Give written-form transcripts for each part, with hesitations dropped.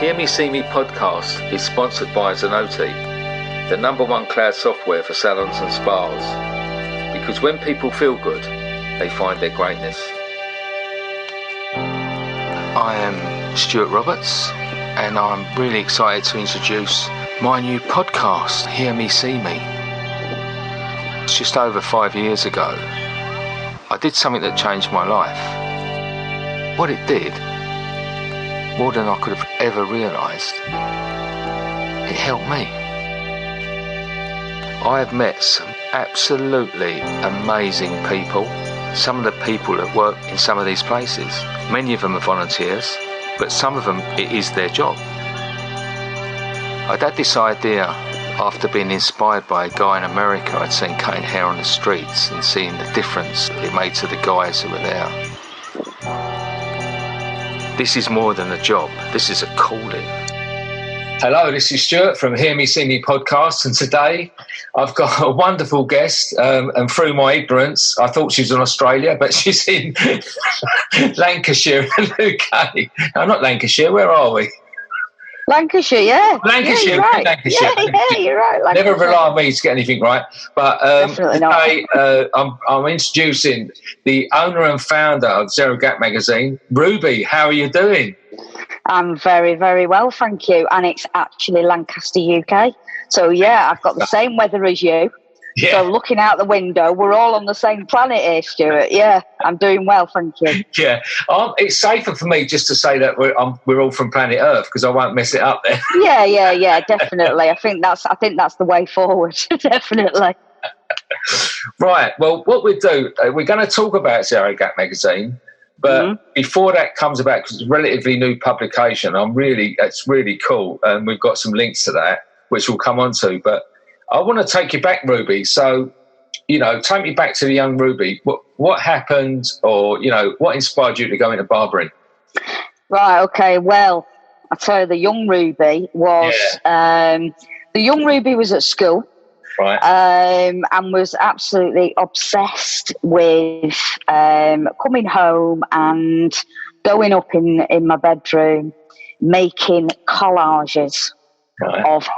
Hear Me See Me podcast is sponsored by Zenoti, the #1 cloud software for salons and spas. Because when people feel good, they find their greatness. I am Stuart Roberts, and I'm really excited to introduce my new podcast, Hear Me See Me. It's just over 5 years ago. I did something that changed my life. What it did, more than I could have ever realised, it helped me. I have met some absolutely amazing people. Some of the people that work in some of these places, many of them are volunteers, but some of them it is their job. I'd had this idea after being inspired by a guy in America I'd seen cutting hair on the streets and seeing the difference it made to the guys who were there. This is more than a job, this is a calling. Hello, this is Stuart from Hear Me See Me podcast, and today I've got a wonderful guest, and through my ignorance, I thought she was in Australia, but she's in Lancashire, UK. No, not Lancashire, where are we? Lancashire, yeah. Lancashire, yeah, you're right. Lancashire. Yeah, you're right. Lancashire. Never rely on me to get anything right. But today I'm introducing the owner and founder of ZeroGapped magazine, Ruby. How are you doing? I'm very, very well, thank you. And it's actually Lancaster, UK. So, yeah, I've got the same weather as you. Yeah. So looking out the window, we're all on the same planet here, Stuart. Yeah, I'm doing well, thank you. Yeah, it's safer for me just to say that we're all from planet Earth because I won't mess it up there. Yeah, definitely. I think that's the way forward, definitely. Right. Well, what we do, we're going to talk about ZeroGapped magazine, but before that comes about, because it's a relatively new publication, it's really cool, and we've got some links to that which we'll come on to, but. I want to take you back, Ruby. So, take me back to the young Ruby. What happened, or, what inspired you to go into barbering? Right, okay. Well, I tell you, the young Ruby was at school. Right. And was absolutely obsessed with coming home and going up in my bedroom, making collages of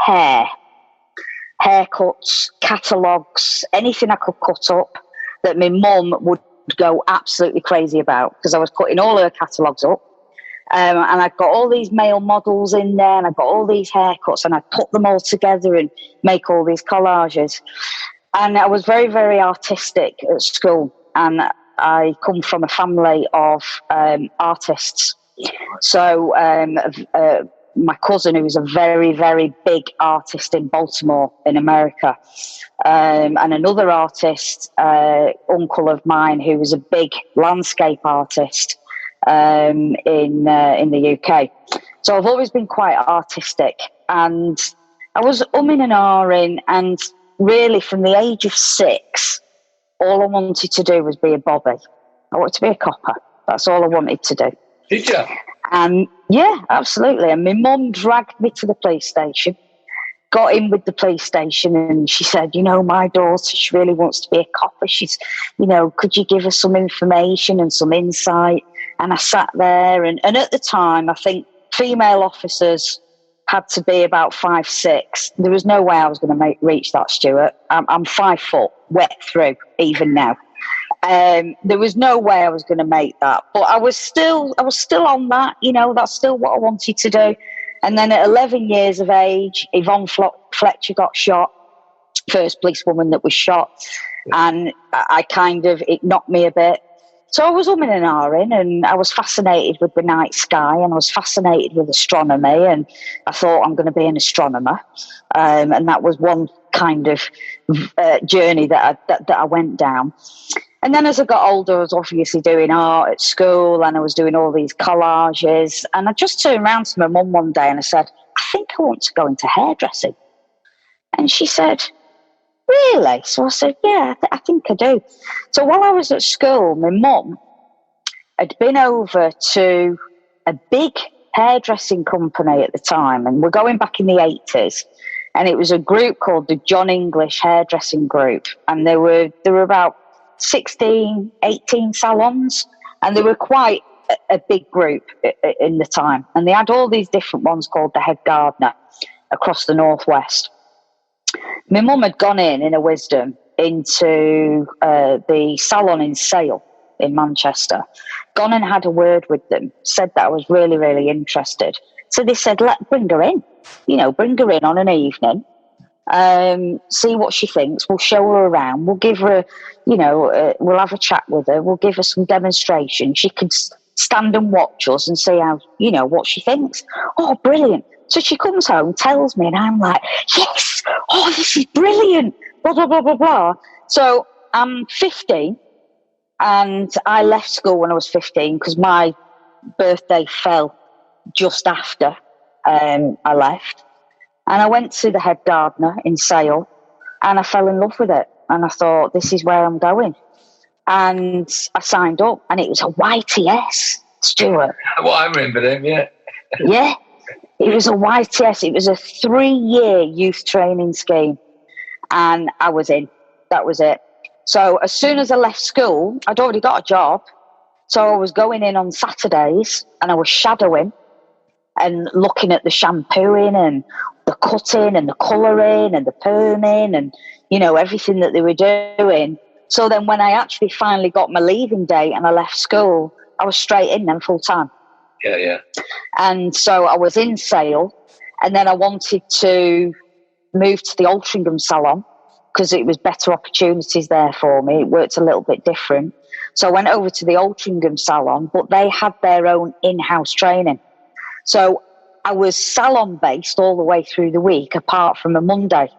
haircuts, catalogues, anything I could cut up that my mum would go absolutely crazy about, because I was cutting all her catalogues up. And I'd got all these male models in there, and I'd got all these haircuts, and I'd put them all together and make all these collages. And I was very, very artistic at school, and I come from a family of artists. So my cousin, who was a very, very big artist in Baltimore in America, and another artist, uncle of mine, who was a big landscape artist in the UK. So I've always been quite artistic, and I was umming and ahhing, and really from the age of 6, all I wanted to do was be a bobby. I wanted to be a copper. That's all I wanted to do. Did you? And yeah, absolutely. And my mum dragged me to the police station, got in with the police station, and she said, my daughter, she really wants to be a copper. She's, could you give us some information and some insight? And I sat there, and at the time, I think female officers had to be about 5'6". There was no way I was going to reach that, Stuart. I'm 5 foot, wet through, even now. There was no way I was going to make that, but I was still on that, that's still what I wanted to do. And then at 11 years of age, Yvonne Fletcher got shot, first policewoman that was shot, and it knocked me a bit. So I was umming and ahhing, and I was fascinated with the night sky, and I was fascinated with astronomy, and I thought I'm going to be an astronomer. And that was one kind of journey that I went down. And then as I got older, I was obviously doing art at school, and I was doing all these collages. And I just turned around to my mum one day and I said, I think I want to go into hairdressing. And she said, really? So I said, yeah, I think I do. So while I was at school, my mum had been over to a big hairdressing company at the time, and we're going back in the 80s. And it was a group called the John English Hairdressing Group. And there were about 16, 18 salons, and they were quite a big group in the time, and they had all these different ones called the head gardener across the northwest. My mum had gone in her wisdom into the salon in Sale in Manchester, gone and had a word with them, said that I was really, really interested. So they said, bring her in, bring her in on an evening, see what she thinks. We'll show her around. We'll give her, we'll have a chat with her. We'll give her some demonstration. She could stand and watch us and see how, what she thinks. Oh, brilliant. So she comes home, tells me, and I'm like, yes, oh, this is brilliant, blah, blah, blah, blah, blah. So I'm 15, and I left school when I was 15 because my birthday fell just after I left. And I went to the head gardener in Sale, and I fell in love with it. And I thought, this is where I'm going. And I signed up, and it was a YTS, Stuart. Well, I remember them, yeah. Yeah. It was a YTS. It was a 3-year youth training scheme. And I was in. That was it. So as soon as I left school, I'd already got a job. So I was going in on Saturdays and I was shadowing and looking at the shampooing and the cutting and the colouring and the perming and, everything that they were doing. So then when I actually finally got my leaving date and I left school, I was straight in then full time. Yeah, yeah. And so I was in Sale, and then I wanted to move to the Altrincham salon because it was better opportunities there for me. It worked a little bit different. So I went over to the Altrincham salon, but they had their own in-house training. So I was salon-based all the way through the week, apart from a Monday.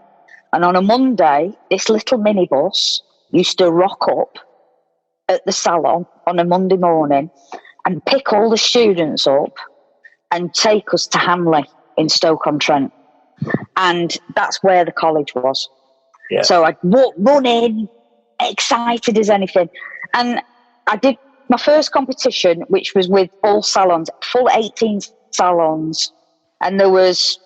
And on a Monday, this little minibus used to rock up at the salon on a Monday morning and pick all the students up and take us to Hamley in Stoke-on-Trent. And that's where the college was. Yeah. So I'd run in, excited as anything. And I did my first competition, which was with all salons, full 18 salons. And there was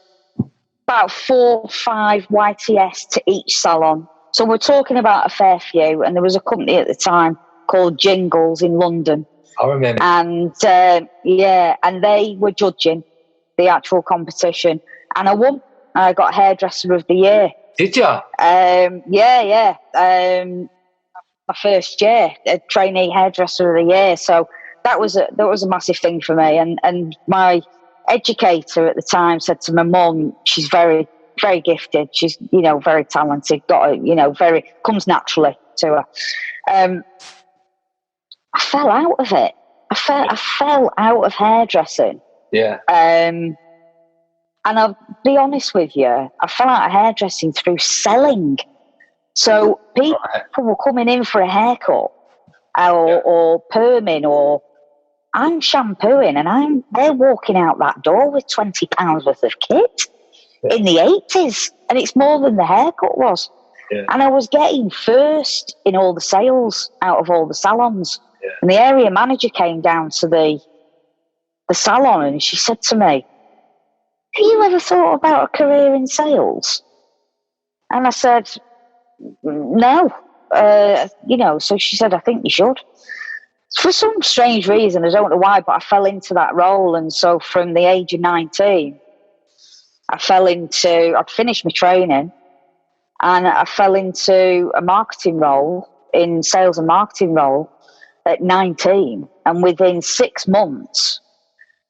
about 4 or 5 YTS to each salon. So we're talking about a fair few. And there was a company at the time called Jingles in London. I remember. And and they were judging the actual competition, and I won. I got hairdresser of the year. Did you? Yeah. My first year, a trainee hairdresser of the year. So that was a massive thing for me. And my educator at the time said to my mum, she's very, very gifted. She's very talented. Got very comes naturally to her. I fell out of it. I fell out of hairdressing. Yeah. And I'll be honest with you, I fell out of hairdressing through selling. So people were coming in for a haircut or perming, or I'm shampooing and they're walking out that door with £20 worth of kit in the 80s, and it's more than the haircut was. Yeah. And I was getting first in all the sales out of all the salons. Yeah. And the area manager came down to the salon and she said to me, have you ever thought about a career in sales? And I said, no. So she said, I think you should. For some strange reason, I don't know why, but I fell into that role. And so from the age of 19, I'd finished my training and I fell into a marketing role, in sales and marketing role at 19. And within 6 months,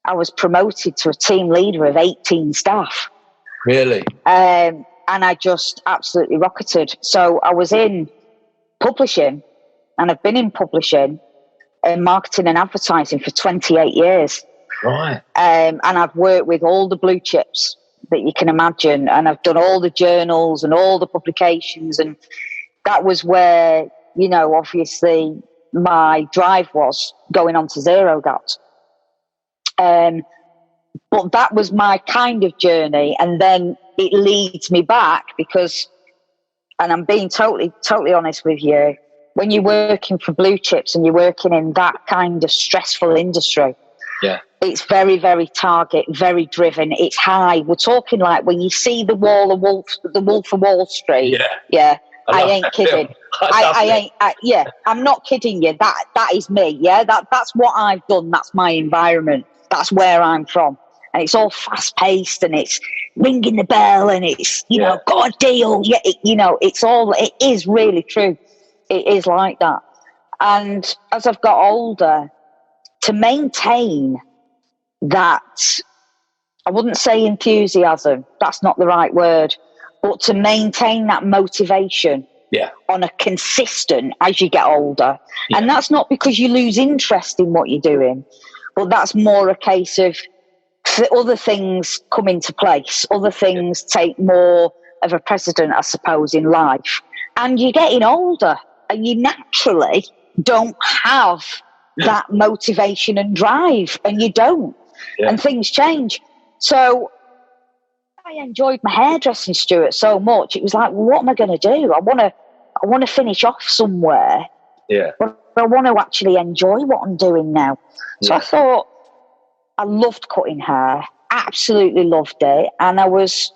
I was promoted to a team leader of 18 staff. Really? And I just absolutely rocketed. So I was in publishing, and I've been in publishing and marketing and advertising for 28 years. Right. And I've worked with all the blue chips that you can imagine, and I've done all the journals and all the publications, and that was where, obviously my drive was going on to ZeroGapped. But that was my kind of journey, and then it leads me back because, and I'm being totally honest with you, when you're working for blue chips and you're working in that kind of stressful industry, yeah, it's very, very target, very driven. It's high. We're talking like when you see the Wolf of Wall Street. Yeah. I ain't kidding. I'm not kidding you. That is me. Yeah, that's what I've done. That's my environment. That's where I'm from. And it's all fast paced, and it's ringing the bell, and it's, got a deal. Yeah, it is really true. It is like that. And as I've got older, to maintain that, I wouldn't say enthusiasm, that's not the right word, but to maintain that motivation on a consistent as you get older. Yeah. And that's not because you lose interest in what you're doing, but that's more a case of other things come into place, other things take more of a precedent, I suppose, in life. And you're getting older, and you naturally don't have that motivation and drive, and you don't. Yeah. And things change. So I enjoyed my hairdressing, Stuart, so much. It was like, well, what am I going to do? I want to finish off somewhere. Yeah. But I want to actually enjoy what I'm doing now. So I thought, I loved cutting hair, absolutely loved it. And I was,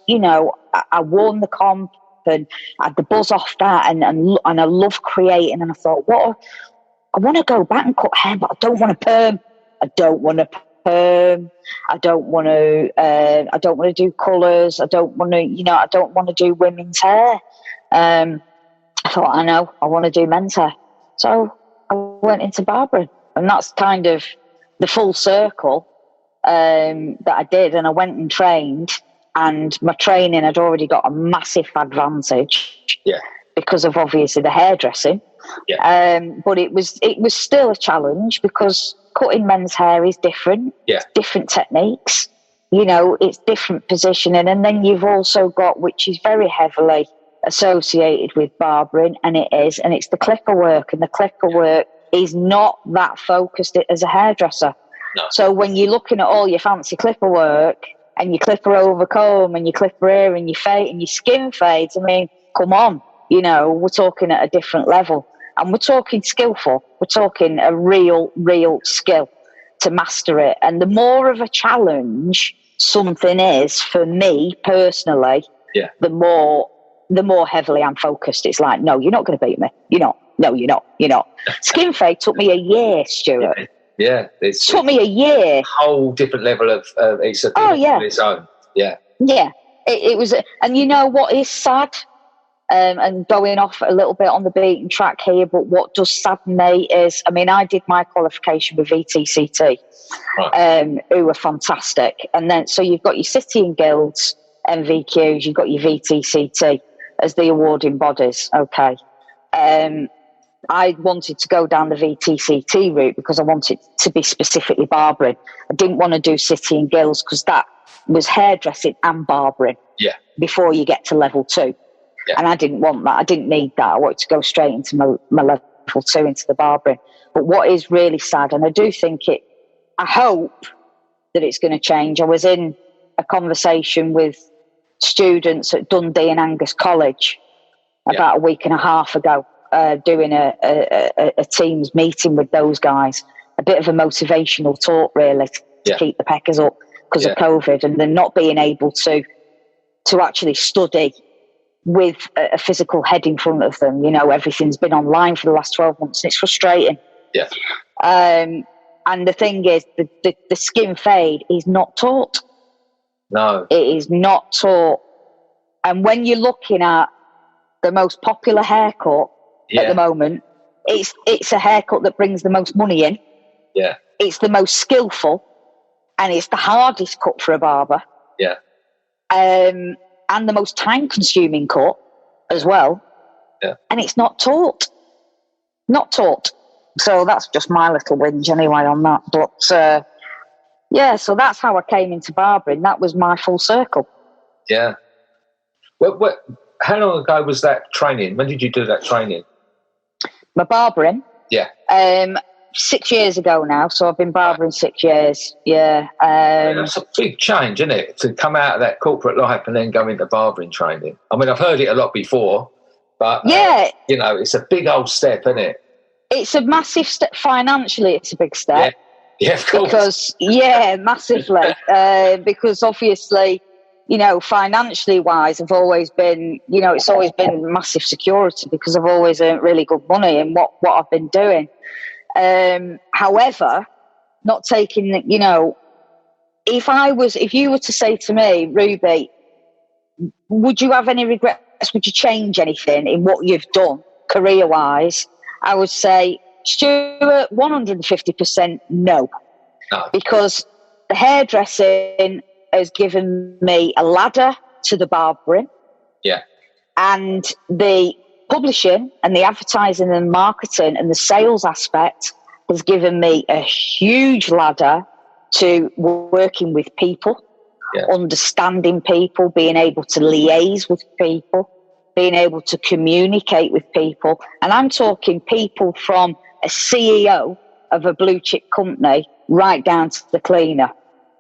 I won the comp and I had the buzz off that, and I love creating. And I thought, I want to go back and cut hair, but I don't want to perm. I don't want to do colours. I don't want to, I don't want to do women's hair. I thought, I want to do men's hair. So I went into barbering, and that's kind of the full circle that I did. And I went and trained, and my training had already got a massive advantage because of obviously the hairdressing. Yeah. But it was still a challenge because cutting men's hair is different. Yeah. Different techniques. It's different positioning. And then you've also got, which is very heavily associated with barbering, and it's the clipper work. And the clipper work is not that focused as a hairdresser. No. So when you're looking at all your fancy clipper work, and your clipper over comb, and your clipper hair, and your fade, and your skin fades, I mean, come on. We're talking at a different level. And we're talking skillful. We're talking a real skill to master it. And the more of a challenge something is for me personally, the more heavily I'm focused. It's like, no, you're not going to beat me. You're not. No, you're not. You're not. Skin fade took me a year, Stuart. Yeah. It took me a year. Whole different level of it's a its own. Yeah. Yeah. It was, and you know what is sad? And going off a little bit on the beaten track here, but what does sadden me is, I mean, I did my qualification with VTCT, who were fantastic. And then, so you've got your City and Guilds, MVQs, you've got your VTCT as the awarding bodies, okay. I wanted to go down the VTCT route because I wanted to be specifically barbering. I didn't want to do City and Guilds because that was hairdressing and barbering before you get to level 2. Yeah. And I didn't want that. I didn't need that. I wanted to go straight into my level 2, into the barbering. But what is really sad, and I do think I hope that it's going to change. I was in a conversation with students at Dundee and Angus College about a week and a half ago, doing a team's meeting with those guys. A bit of a motivational talk, really, to keep the peckers up because of COVID, and then not being able to actually study with a physical head in front of them. Everything's been online for the last 12 months, and it's frustrating. Yeah. And the thing is, the skin fade is not taught. No. It is not taught. And when you're looking at the most popular haircut at the moment, it's a haircut that brings the most money in. Yeah. It's the most skillful, and it's the hardest cut for a barber. Yeah. And the most time-consuming cut as well. Yeah. And it's not taught. Not taught. So that's just my little whinge anyway on that. But, so that's how I came into barbering. That was my full circle. Yeah. How long ago was that training? When did you do that training? My barbering? Yeah. 6 years ago now, so I've been barbering 6 years. Yeah. That's a big change, isn't it? To come out of that corporate life and then go into barbering training. I mean, I've heard it a lot before, but it's a big old step, isn't it? It's a massive step. Financially, it's a big step. Yeah, of course. Because massively. Because obviously, you know, financially wise, I've always been, you know, it's always been massive security because I've always earned really good money in what I've been doing. However, not taking, you know, if you were to say to me, Ruby, would you have any regrets? Would you change anything in what you've done career wise? I would say, Stuart, 150% no. Because the hairdressing has given me a ladder to the barbering. Yeah. And the publishing and the advertising and marketing and the sales aspect has given me a huge ladder to working with people, understanding people, being able to liaise with people, being able to communicate with people. And I'm talking people from a CEO of a blue chip company right down to the cleaner.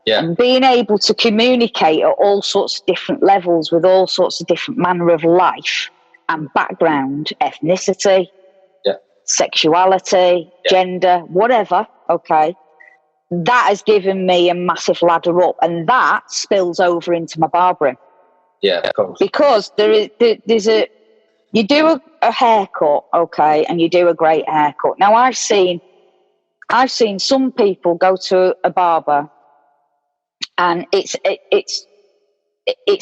Yeah. And being able to communicate at all sorts of different levels with all sorts of different manner of life and background, ethnicity, sexuality, gender, whatever, okay, that has given me a massive ladder up, and that spills over into my barbering. Yeah, of course. Because you do a haircut, okay, and you do a great haircut. Now, I've seen some people go to a barber and it's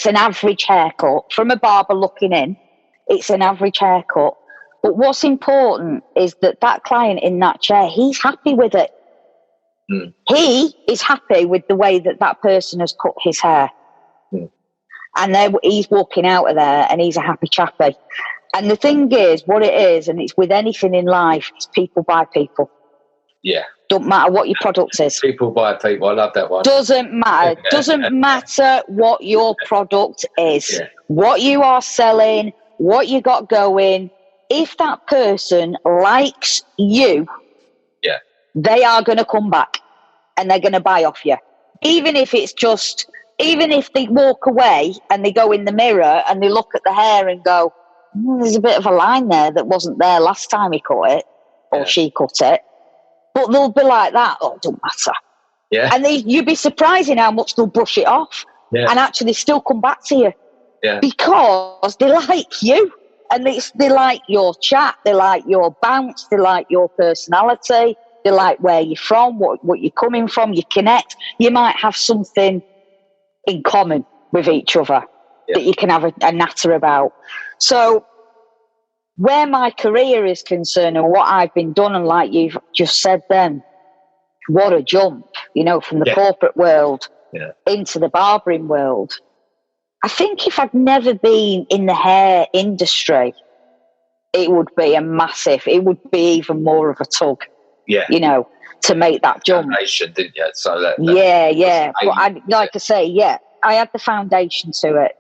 an average haircut. From a barber looking in, it's an average haircut. But what's important is that client in that chair, he's happy with it. Mm. He is happy with the way that person has cut his hair. Mm. And he's walking out of there and he's a happy chappy. And the thing is, what it is, and it's with anything in life, it's people buy people. Yeah. Don't matter what your product is. People buy people. I love that one. Doesn't matter. Doesn't matter what your product is. Yeah. What you are selling, what you got going. If that person likes you, they are going to come back and they're going to buy off you. Even if they walk away and they go in the mirror and they look at the hair and go, there's a bit of a line there that wasn't there last time he cut it or she cut it. But they'll be like that, it don't matter. Yeah. And you'd be surprised in how much they'll brush it off and actually still come back to you. Yeah. Because they like you. And they like your chat, they like your bounce, they like your personality, they like where you're from, what you're coming from, you connect. You might have something in common with each other that you can have a natter about. So where my career is concerned and what I've been done, and like you've just said then, what a jump, from the corporate world into the barbering world. I think if I'd never been in the hair industry, it would be it would be even more of a tug, to make that jump. Foundation, didn't you? So that But I had the foundation to it,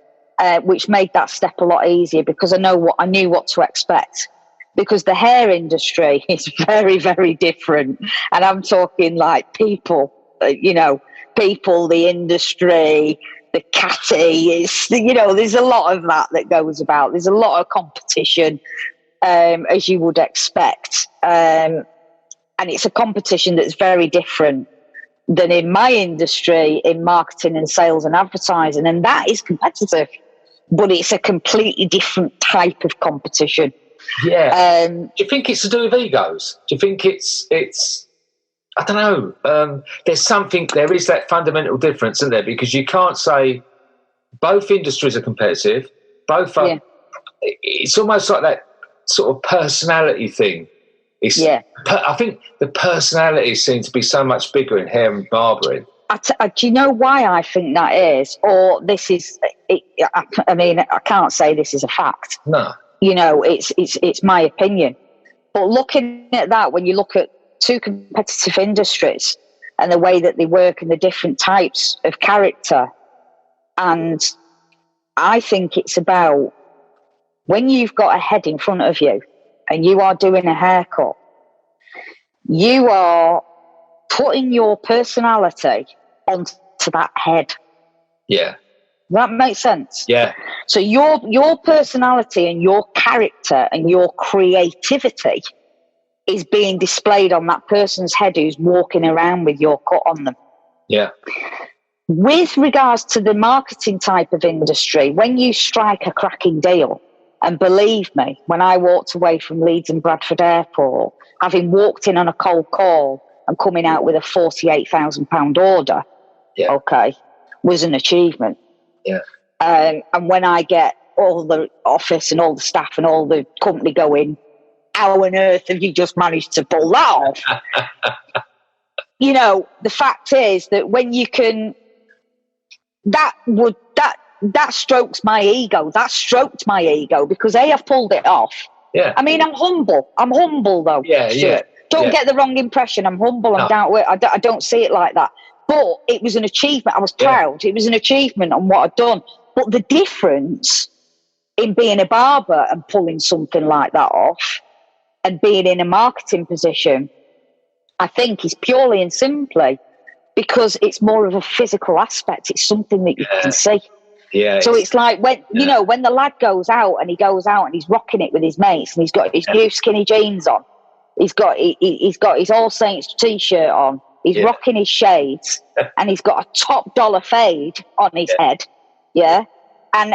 which made that step a lot easier because I knew what to expect. Because the hair industry is very, very different. And I'm talking like people, the industry, the catty, there's a lot of that goes about. There's a lot of competition, as you would expect. And it's a competition that's very different than in my industry, in marketing and sales and advertising. And that is competitive, but it's a completely different type of competition. Yeah. Do you think it's to do with egos? Do you think it's I don't know. There is that fundamental difference, isn't there? Because you can't say both industries are competitive. Both are. It's almost like that sort of personality thing. I think the personalities seem to be so much bigger in hair and barbering. Do you know why I think that is? Or this is? I mean, I can't say this is a fact. No. It's my opinion. But looking at that, when you look at two competitive industries and the way that they work and the different types of character, and I think it's about when you've got a head in front of you and you are doing a haircut, you are putting your personality onto that head. Yeah. That makes sense? Yeah. So your personality and your character and your creativity is being displayed on that person's head who's walking around with your cut on them. Yeah. with regards to the marketing type of industry, when you strike a cracking deal, and believe me, when I walked away from Leeds and Bradford Airport, having walked in on a cold call and coming out with a £48,000 order, okay, was an achievement. Yeah. And when I get all the office and all the staff and all the company going, how on earth have you just managed to pull that off? You know, the fact is that when you can, that strokes my ego. That stroked my ego because I've pulled it off. Yeah. I mean, I'm humble. I'm humble though. Yeah, yeah. Don't get the wrong impression. I'm humble. I'm down to it. I don't see it like that. But it was an achievement. I was proud. It was an achievement on what I'd done. But the difference in being a barber and pulling something like that off and being in a marketing position, I think, is purely and simply because it's more of a physical aspect. It's something that you can see. Yeah. So it's like when, you know, when the lad goes out and he's rocking it with his mates and he's got his new skinny jeans on. He's got his All Saints t-shirt on. He's rocking his shades and he's got a top dollar fade on his head. Yeah. And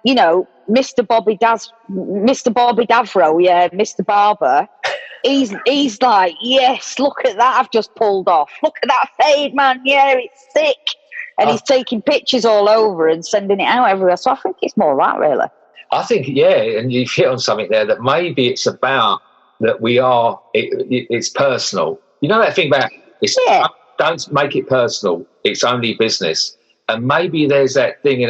you know, Mr. Bobby Davro, Mr. Barber, he's like, yes, look at that I've just pulled off. Look at that fade, man. Yeah, it's sick. And he's taking pictures all over and sending it out everywhere. So I think it's more that, really. I think, and you've hit on something there that maybe it's about that it's personal. You know that thing about don't make it personal. It's only business. And maybe there's that thing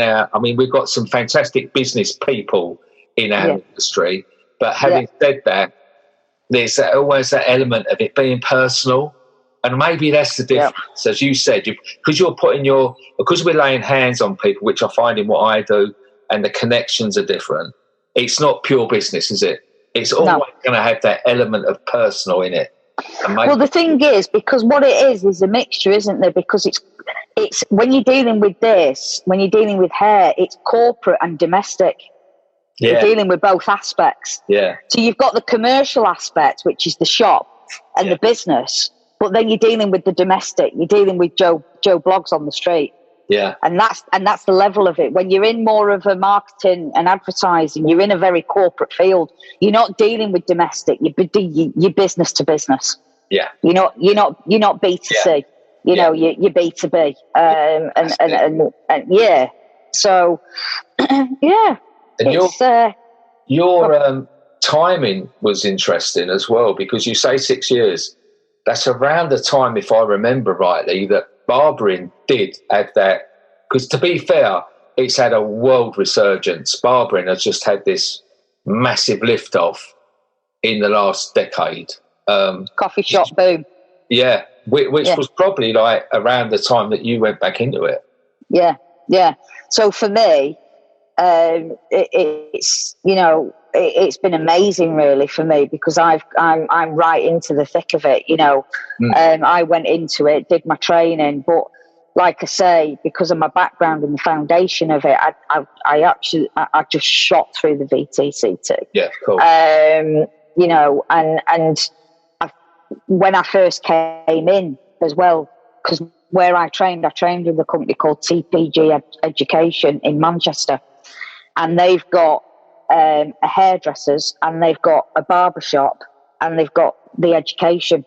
we've got some fantastic business people in our industry, but having said that, there's always that element of it being personal. And maybe that's the difference, as you said, because we're laying hands on people, which I find in what I do, and the connections are different. It's not pure business, is it? It's always going to have that element of personal in it. Well, the thing is, because what it is a mixture, isn't there? Because it's when you're dealing with when you're dealing with hair, it's corporate and domestic. Yeah. You're dealing with both aspects. Yeah. So you've got the commercial aspect, which is the shop and the business, but then you're dealing with the domestic. You're dealing with Joe Bloggs on the street. Yeah. And that's the level of it. When you're in more of a marketing and advertising, you're in a very corporate field. You're not dealing with domestic. You're business to business. Yeah. You're not B2C. You know, you're B2B. So yeah. And your timing was interesting as well, because you say 6 years. That's around the time, if I remember rightly, that barbering did have that. Because to be fair, it's had a world resurgence. Barbering has just had this massive lift off in the last decade. Coffee shop boom. Yeah, which was probably like around the time that you went back into it. Yeah. So for me, it's it's been amazing, really, for me, because I'm right into the thick of it. I went into it, did my training, but like I say, because of my background and the foundation of it, I just shot through the VTCT. Yeah, cool. When I first came in as well, because where I trained with a company called TPG Education in Manchester, and they've got a hairdressers, and they've got a barber shop, and they've got the education.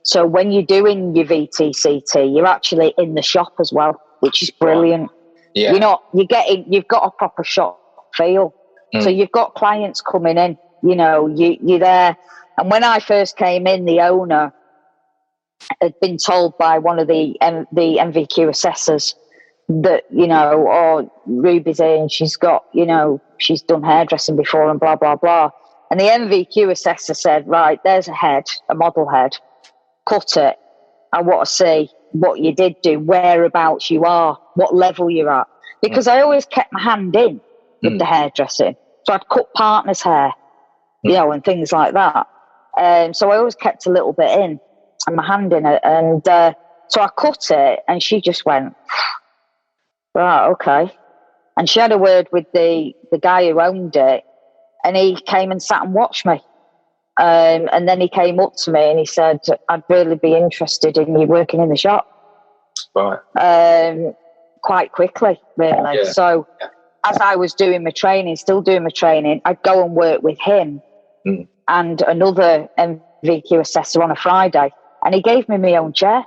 So when you're doing your VTCT, you're actually in the shop as well, which is brilliant. Yeah. You've got a proper shop feel. So you've got clients coming in, you're there. And when I first came in, the owner had been told by one of the MVQ assessors that, Ruby's here and she's got, she's done hairdressing before and blah, blah, blah. And the MVQ assessor said, right, there's a model head, cut it. I want to see what you did do, whereabouts you are, what level you're at. Because I always kept my hand in with the hairdressing. So I'd cut partner's hair, and things like that. So I always kept a little bit in and my hand in it. And so I cut it and she just went, right, okay. And she had a word with the guy who owned it, and he came and sat and watched me. And then he came up to me and he said, I'd really be interested in you working in the shop. Right. Quite quickly, really. Yeah. So as I was doing my training, still doing my training, I'd go and work with him and another MVQ assessor on a Friday, and he gave me my own chair.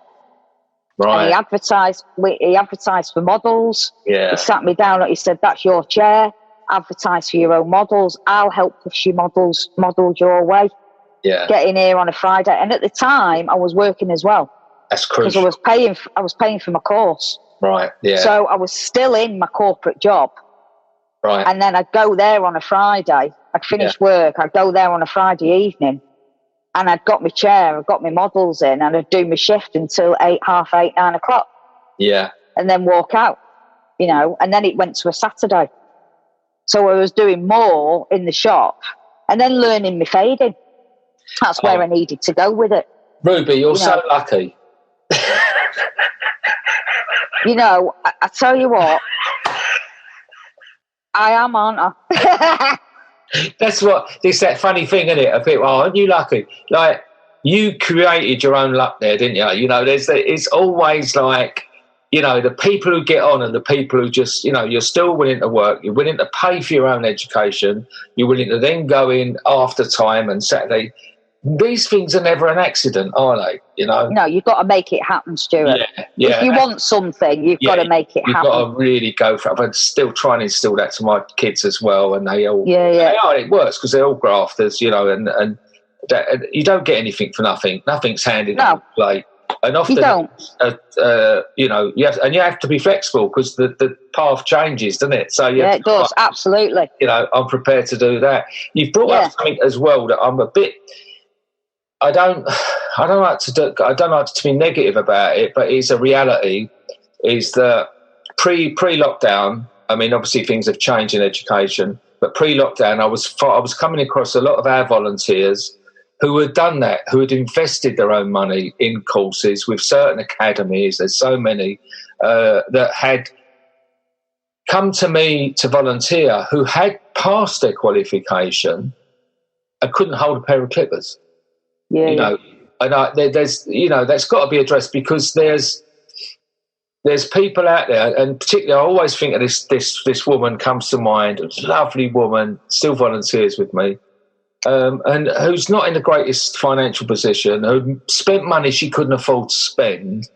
Right. And he advertised for models. Yeah. He sat me down and he said, "That's your chair. Advertise for your own models. I'll help push your models your way. Yeah. Get in here on a Friday." And at the time, I was working as well. That's crucial. Because I was paying for my course. Right. Yeah. So I was still in my corporate job. Right. And then I'd go there on a Friday. I'd finish work. I'd go there on a Friday evening. And I'd got my chair, I'd got my models in, and I'd do my shift until 8, half 8, 9 o'clock. Yeah. And then walk out, and then it went to a Saturday. So I was doing more in the shop and then learning my fading. That's where I needed to go with it. Ruby, you're so lucky. I tell you what, I am, aren't I? That's it's that funny thing, isn't it? A bit, aren't you lucky? Like, you created your own luck there, didn't you? It's always like, the people who get on and the people who just, you're still willing to work, you're willing to pay for your own education, you're willing to then go in after time and Saturday. These things are never an accident, are they? No, you've got to make it happen, Stuart. Yeah. If you want something, you've got to make it happen. You've got to really go for it. I'm still trying to instill that to my kids as well, and they all, it works because they're all grafters, and that, you don't get anything for nothing. Nothing's handed on the plate. And often, you don't. you have to be flexible because the path changes, doesn't it? So it does, absolutely. I'm prepared to do that. You've brought up something as well that I'm a bit. I don't like to be negative about it, but it's a reality. Is that pre-lockdown? I mean, obviously things have changed in education, but pre-lockdown, I was coming across a lot of our volunteers who had done that, who had invested their own money in courses with certain academies. There's so many that had come to me to volunteer, who had passed their qualification and couldn't hold a pair of clippers. And there's that's got to be addressed, because there's people out there, and particularly I always think of this woman comes to mind, a lovely woman, still volunteers with me, and who's not in the greatest financial position, who spent money she couldn't afford to spend,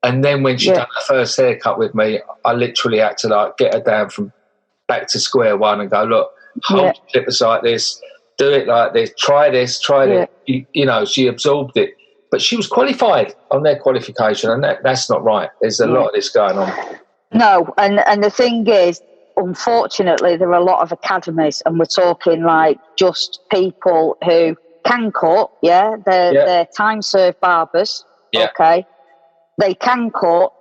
and then when she done her first haircut with me, I literally had to get her down from back to square one and go, look, hold clippers like this. Do it like this, try this. She absorbed it. But she was qualified on their qualification, and that's not right. There's a lot of this going on. No, and the thing is, unfortunately, there are a lot of academies, and we're talking just people who can cut, they're time-served barbers, okay? They can cut,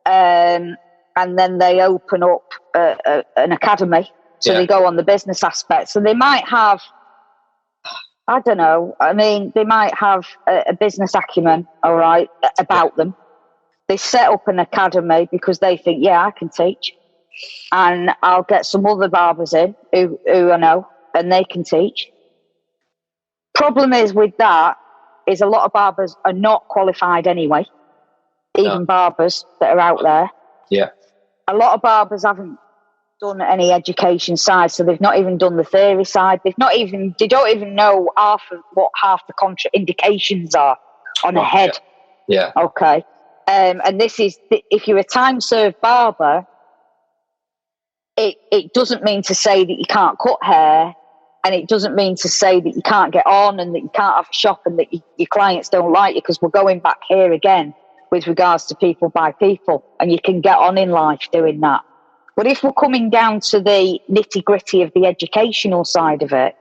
and then they open up an academy, so they go on the business aspect. So they might have... I don't know. I mean, they might have a business acumen, all right, about them. They set up an academy because they think, I can teach. And I'll get some other barbers in who I know, and they can teach. Problem is with that is a lot of barbers are not qualified anyway, even barbers that are out there. Yeah. A lot of barbers haven't done any education side, so they've not even done the theory side. They don't even know half the contraindications are on a head. Yeah. Okay. And this is, if you're a time-served barber, it doesn't mean to say that you can't cut hair, and it doesn't mean to say that you can't get on and that you can't have a shop and that your clients don't like you, because we're going back here again with regards to people by people, and you can get on in life doing that. But if we're coming down to the nitty-gritty of the educational side of it,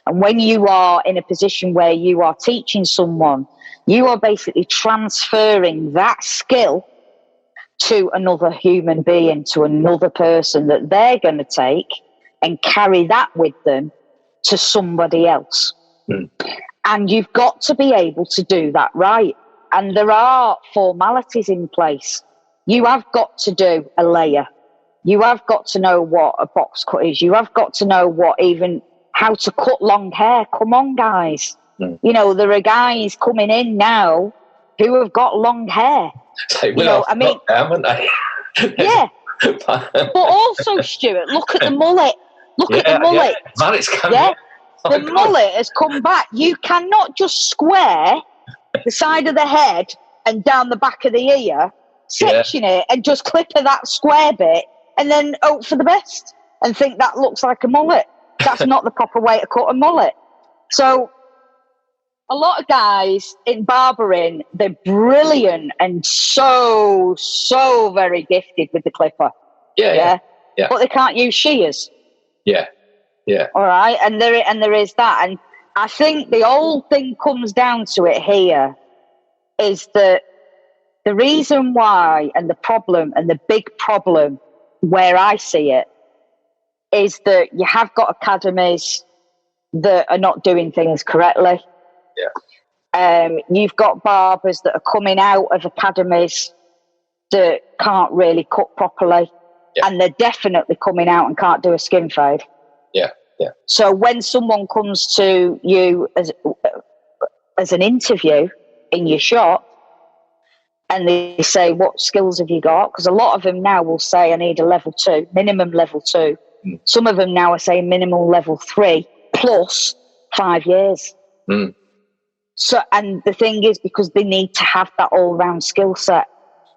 and when you are in a position where you are teaching someone, you are basically transferring that skill to another human being, to another person that they're going to take and carry that with them to somebody else. And you've got to be able to do that right. And there are formalities in place. You have got to do a layer. You have got to know what a box cut is. You have got to know how to cut long hair. Come on, guys. There are guys coming in now who have got long hair. They will have got them, haven't they? Yeah. But also, Stuart, look at the mullet. Look at the mullet. Yeah. Mullet's coming. Yeah. The mullet has come back. You cannot just square the side of the head and down the back of the ear, section it, and just clip that square bit, and then hope for the best and think that looks like a mullet. That's not the proper way to cut a mullet. So a lot of guys in barbering, they're brilliant and so very gifted with the clipper. Yeah. But they can't use shears. Yeah. All right, and there is that, and I think the whole thing comes down to it here is that the reason why, and the problem, and the big problem where I see it, is that you have got academies that are not doing things correctly. Yeah. You've got barbers that are coming out of academies that can't really cut properly, and they're definitely coming out and can't do a skin fade. Yeah. So when someone comes to you as an interview in your shop and they say, what skills have you got? Because a lot of them now will say, I need a level 2, minimum level 2. Some of them now are saying minimum level 3 plus 5 years. So, and the thing is, because they need to have that all-round skill set.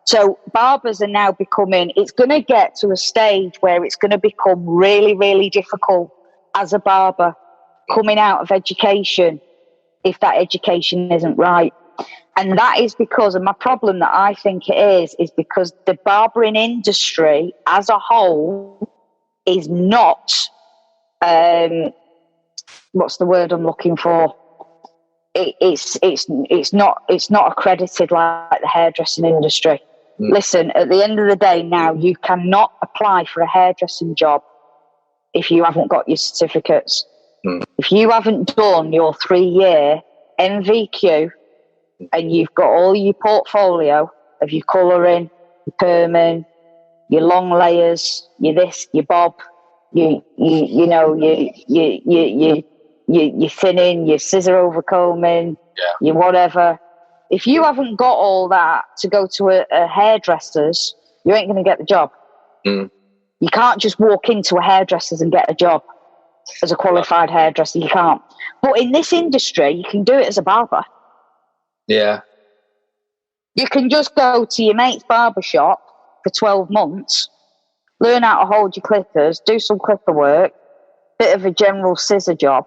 So barbers are now becoming, it's going to get to a stage where it's going to become really, really difficult as a barber coming out of education if that education isn't right. And that is because, and my problem that I think it is because the barbering industry as a whole is not, what's the word I'm looking for? It's not accredited like the hairdressing industry. Listen, at the end of the day now, you cannot apply for a hairdressing job if you haven't got your certificates. If you haven't done your 3-year NVQ and you've got all your portfolio of your colouring, your perming, your long layers, your this, your bob, you thinning, your scissor overcombing, your whatever. If you haven't got all that to go to a hairdresser's, you ain't going to get the job. You can't just walk into a hairdresser's and get a job as a qualified hairdresser. You can't. But in this industry, you can do it as a barber. Yeah. You can just go to your mate's barber shop for 12 months, learn how to hold your clippers, do some clipper work, bit of a general scissor job,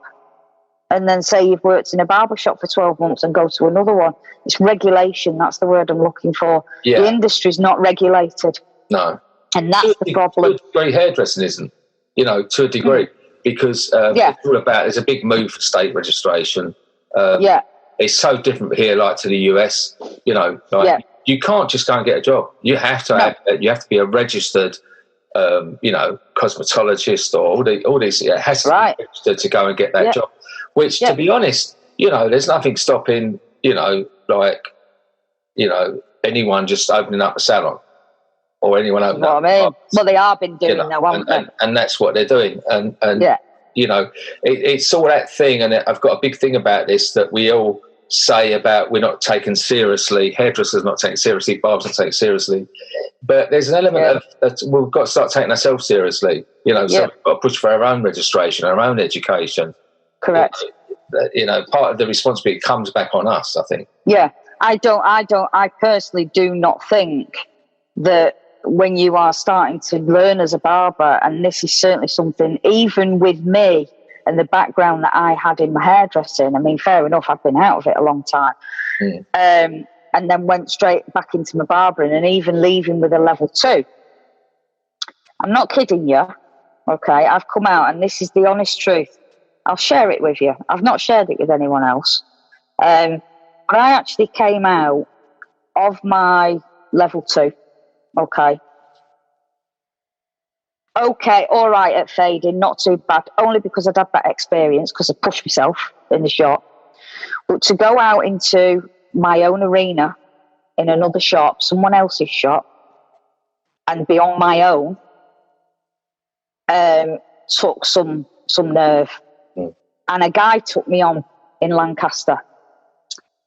and then say you've worked in a barber shop for 12 months and go to another one. It's regulation. That's the word I'm looking for. The industry's not regulated. No. And that's the problem. To a degree, hairdressing isn't, to a degree, because it's all about, there's a big move for state registration. It's so different here, like to the US, you can't just go and get a job. You have to you have to be a registered, cosmetologist or all these. It has to be registered to go and get that job, which to be honest, there's nothing stopping, anyone just opening up a salon. Or anyone opening up. Well, they have been doing now, haven't they? And that's what they're doing. And it's all that thing. And I've got a big thing about this that we all say about we're not taken seriously. Hairdressers not taken seriously. Barbers not taken seriously. But there's an element of that we've got to start taking ourselves seriously. So we've got to push for our own registration, our own education. Correct. Part of the responsibility comes back on us, I think. Yeah. I personally do not think that when you are starting to learn as a barber, and this is certainly something, even with me and the background that I had in my hairdressing, I mean, fair enough, I've been out of it a long time, and then went straight back into my barbering, and even leaving with a level 2. I'm not kidding you, okay? I've come out, and this is the honest truth. I'll share it with you. I've not shared it with anyone else. But I actually came out of my level 2. Okay, all right at fading, not too bad, only because I'd had that experience, because I pushed myself in the shop. But to go out into my own arena in another shop, someone else's shop, and be on my own, took some nerve. And a guy took me on in Lancaster.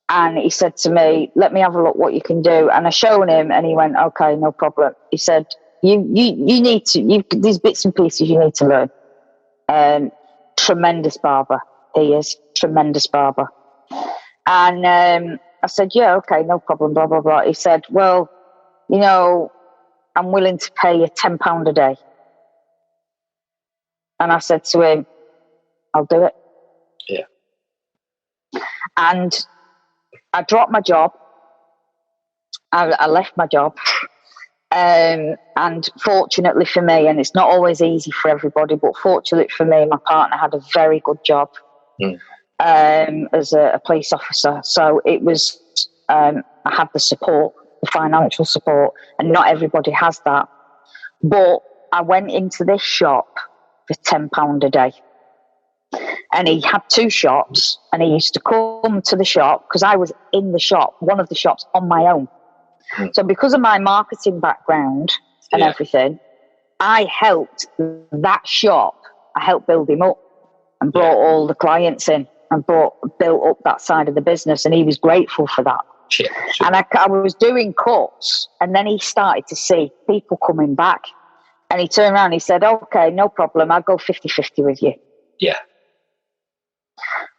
And he said to me, let me have a look what you can do. And I showed him and he went, okay, no problem. He said, you need to, these bits and pieces you need to learn. Tremendous barber. He is tremendous barber. And I said, yeah, okay, no problem, blah, blah, blah. He said, well, you know, I'm willing to pay you £10 a day. And I said to him, I'll do it. Yeah. And I dropped my job. I left my job. And fortunately for me, and it's not always easy for everybody, but fortunately for me, my partner had a very good job as a police officer. So it was, I had the support, the financial support, and not everybody has that. But I went into this shop for £10 a day. And he had 2 shops, and he used to come to the shop because I was in the shop, one of the shops, on my own. So because of my marketing background and everything, I helped that shop. I helped build him up and brought all the clients in and built up that side of the business, and he was grateful for that. Yeah, sure. And I was doing cuts, and then he started to see people coming back, and he turned around and he said, okay, no problem, I'll go 50-50 with you. Yeah.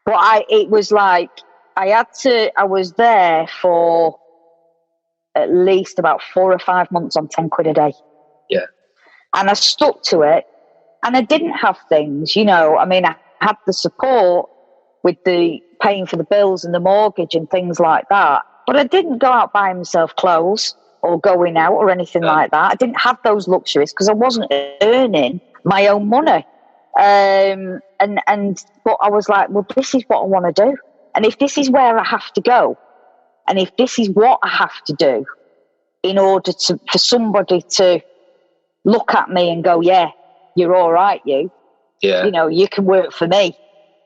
But it was like, I was there for at least about 4 or 5 months on 10 quid a day. Yeah. And I stuck to it, and I didn't have things, you know, I mean, I had the support with the paying for the bills and the mortgage and things like that, but I didn't go out buying myself clothes or going out or anything like that. I didn't have those luxuries because I wasn't earning my own money. But I was like, well, this is what I want to do. And if this is where I have to go, and if this is what I have to do in order for somebody to look at me and go, yeah, you're all right, you know, you can work for me,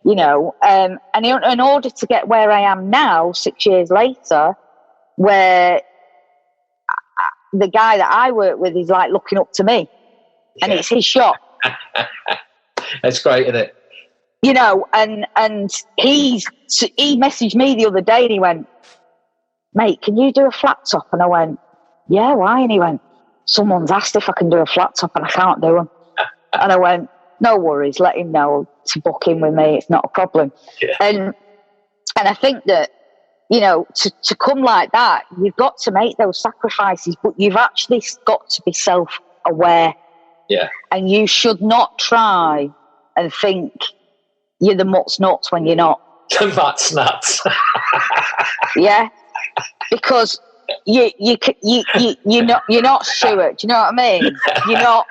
you know, and in order to get where I am now, 6 years later, where the guy that I work with is like looking up to me, and it's his shop. That's great, isn't it? You know, and he messaged me the other day and he went, mate, can you do a flat top? And I went, yeah, why? And he went, someone's asked if I can do a flat top and I can't do them. And I went, no worries, let him know to book in with me. It's not a problem. Yeah. And I think that, you know, to come like that, you've got to make those sacrifices, but you've actually got to be self-aware. Yeah. And you should not try and think you're the mutts nuts when you're not. The mutts nuts. Yeah. Because you're not Stuart. Do you know what I mean? You're not.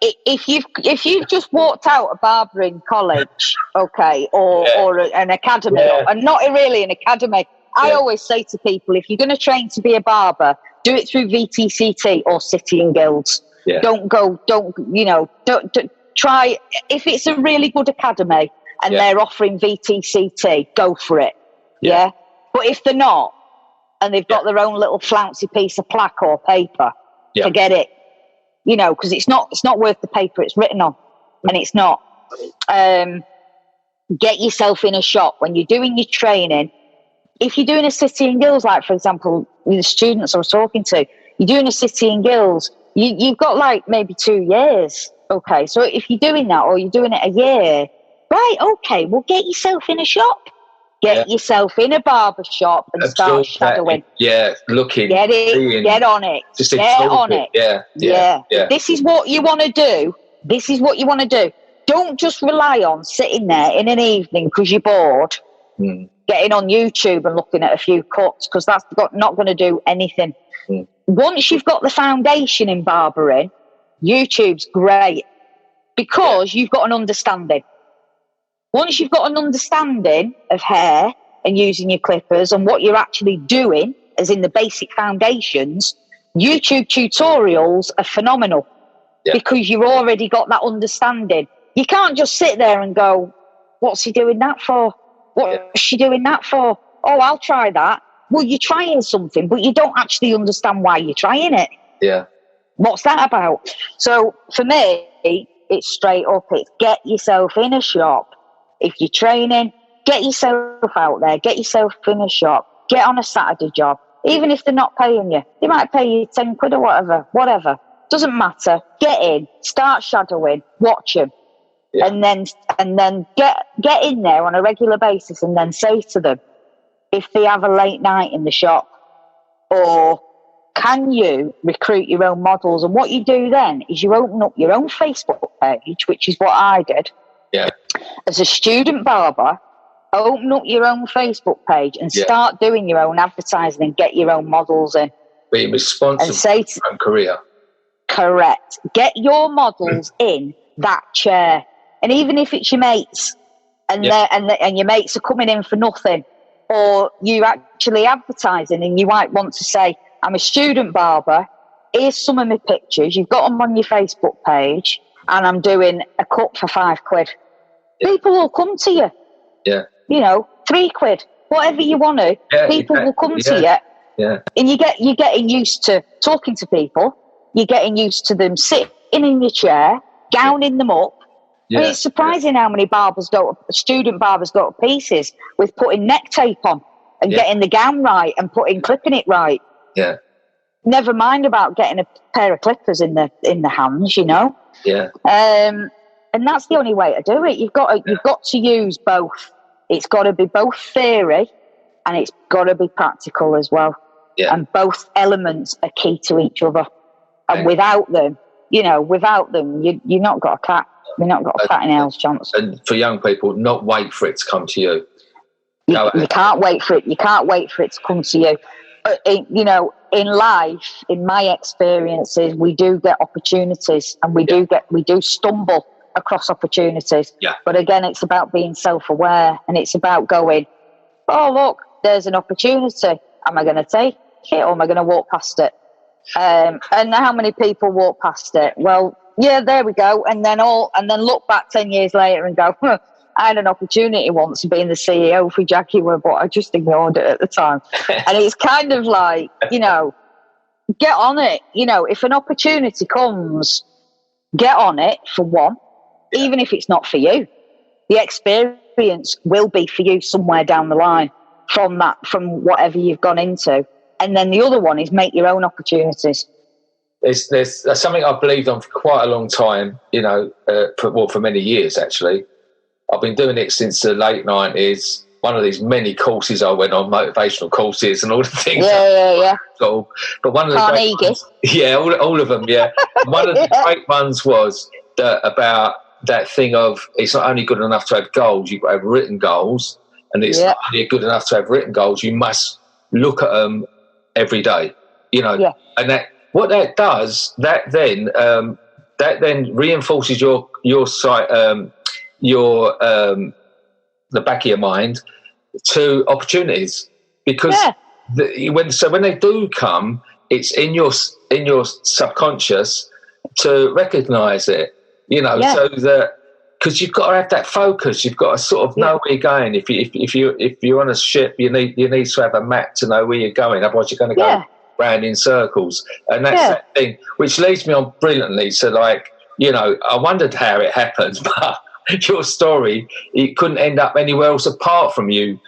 If you've just walked out a barbering college, okay, or an academy, and not really an academy, I always say to people, if you're going to train to be a barber, do it through VTCT or City and Guilds. Yeah. Don't try. If it's a really good academy and they're offering VTCT, go for it. Yeah. But if they're not, and they've got their own little flouncy piece of plaque or paper, forget it. You know, because it's not worth the paper it's written on, and it's not. Get yourself in a shop when you're doing your training. If you're doing a City and Guilds, like for example, with the students I was talking to, you're doing a City and Guilds. You've got like maybe 2 years. Okay, so if you're doing that or you're doing it a year, right? Okay, well, get yourself in a shop. Get yourself in a barber shop and start shadowing. Looking. Get it. Get on it. Just get on it. Yeah. This is what you want to do. This is what you want to do. Don't just rely on sitting there in an evening because you're bored, getting on YouTube and looking at a few cuts, because that's not going to do anything. Once you've got the foundation in barbering, YouTube's great because you've got an understanding. Once you've got an understanding of hair and using your clippers and what you're actually doing, as in the basic foundations, YouTube tutorials are phenomenal because you've already got that understanding. You can't just sit there and go, what's he doing that for? What's she doing that for? Oh, I'll try that. Well, you're trying something, but you don't actually understand why you're trying it. Yeah. What's that about? So for me, it's straight up. It's get yourself in a shop. If you're training, get yourself out there, get yourself in a shop, get on a Saturday job. Even if they're not paying you, they might pay you 10 quid or whatever. Doesn't matter. Get in, start shadowing, watch them. Yeah. And then get in there on a regular basis and then say to them, if they have a late night in the shop, or can you recruit your own models? And what you do then is you open up your own Facebook page, which is what I did. Yeah. As a student barber, open up your own Facebook page and start doing your own advertising and get your own models in. Be responsible for your own career. Correct. Get your models in that chair. And even if it's your mates and your mates are coming in for nothing, or you actually advertising and you might want to say, I'm a student barber, here's some of my pictures, you've got them on your Facebook page, and I'm doing a cut for 5 quid. Yeah. People will come to you. Yeah. 3 quid, whatever you want to. People will come to you. Yeah. And you're getting used to talking to people. You're getting used to them sitting in your chair, gowning them up. Yeah. And it's surprising how many student barbers go to pieces with putting neck tape on and getting the gown right and clipping it right. Yeah. Never mind about getting a pair of clippers in the hands, Yeah. And that's the only way to do it. You've got to use both. It's got to be both theory and it's got to be practical as well. Yeah. And both elements are key to each other. And without them, you've not got a cat. You've not got a cat in hell's chance. And for young people, not wait for it to come to you. You can't wait for it. You can't wait for it to come to you. But in life, in my experiences, we do get opportunities, and we do stumble across opportunities. Yeah. But again, it's about being self-aware, and it's about going, oh look, there's an opportunity. Am I going to take it, or am I going to walk past it? And how many people walk past it? Well, yeah, there we go. And then look back 10 years later and go, I had an opportunity once of being the CEO for Jaguar, but I just ignored it at the time. And it's kind of like, get on it. If an opportunity comes, get on it for one, even if it's not for you. The experience will be for you somewhere down the line from whatever you've gone into. And then the other one is make your own opportunities. There's something I've believed on for quite a long time, for many years, actually. I've been doing it since the late 90s. One of these many courses I went on, motivational courses and all the things. Yeah. Cool. But one of the great ones, all of them, yeah. One of the great ones was about that thing of it's not only good enough to have goals, you've got to have written goals. And it's not only good enough to have written goals, you must look at them every day, And that what that does, that then reinforces your sight, the back of your mind to opportunities, because when they do come, it's in your subconscious to recognise it, so that because you've got to have that focus, you've got to sort of know where you're going. If you're on a ship, you need to have a map to know where you're going. Otherwise, you're going to go round in circles, and that's that thing which leads me on brilliantly. So, I wondered how it happened, but your story, it couldn't end up anywhere else apart from you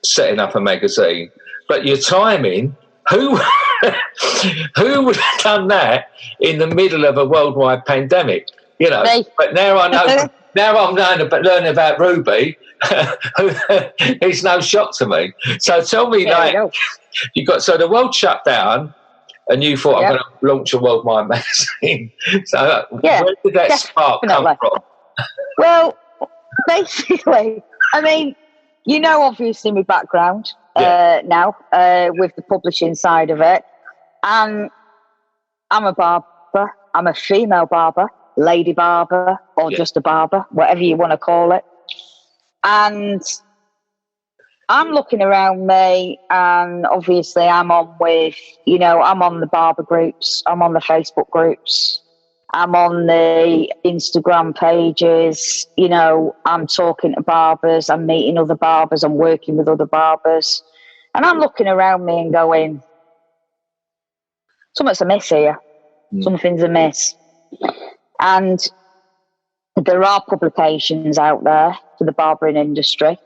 setting up a magazine. But your timing, who would have done that in the middle of a worldwide pandemic? Me. But now I know. Now I'm learning about Ruby. It's no shock to me. So tell me, so the world shut down, and you thought I'm going to launch a worldwide magazine. So where did that spark come from? Well, basically, obviously my background now with the publishing side of it, and I'm a barber. I'm a female barber, lady barber, or just a barber, whatever you want to call it. And I'm looking around me, and obviously I'm on with, I'm on the barber groups, I'm on the Facebook groups, I'm on the Instagram pages, I'm talking to barbers, I'm meeting other barbers, I'm working with other barbers. And I'm looking around me and going, something's amiss here. Something's amiss. And there are publications out there for the barbering industry.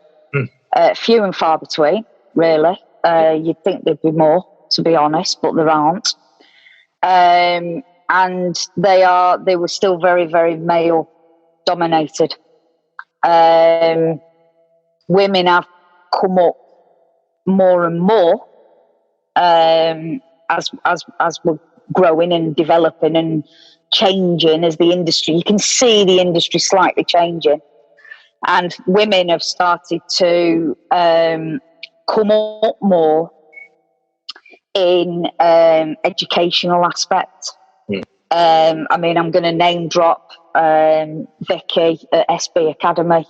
Few and far between, really. You'd think there'd be more, to be honest, but there aren't. And they were still very, very male dominated. Women have come up more and more as we're growing and developing and changing as the industry. You can see the industry slightly changing, and women have started to come up more in educational aspect. I mean, I'm going to name drop Vicky at SB Academy.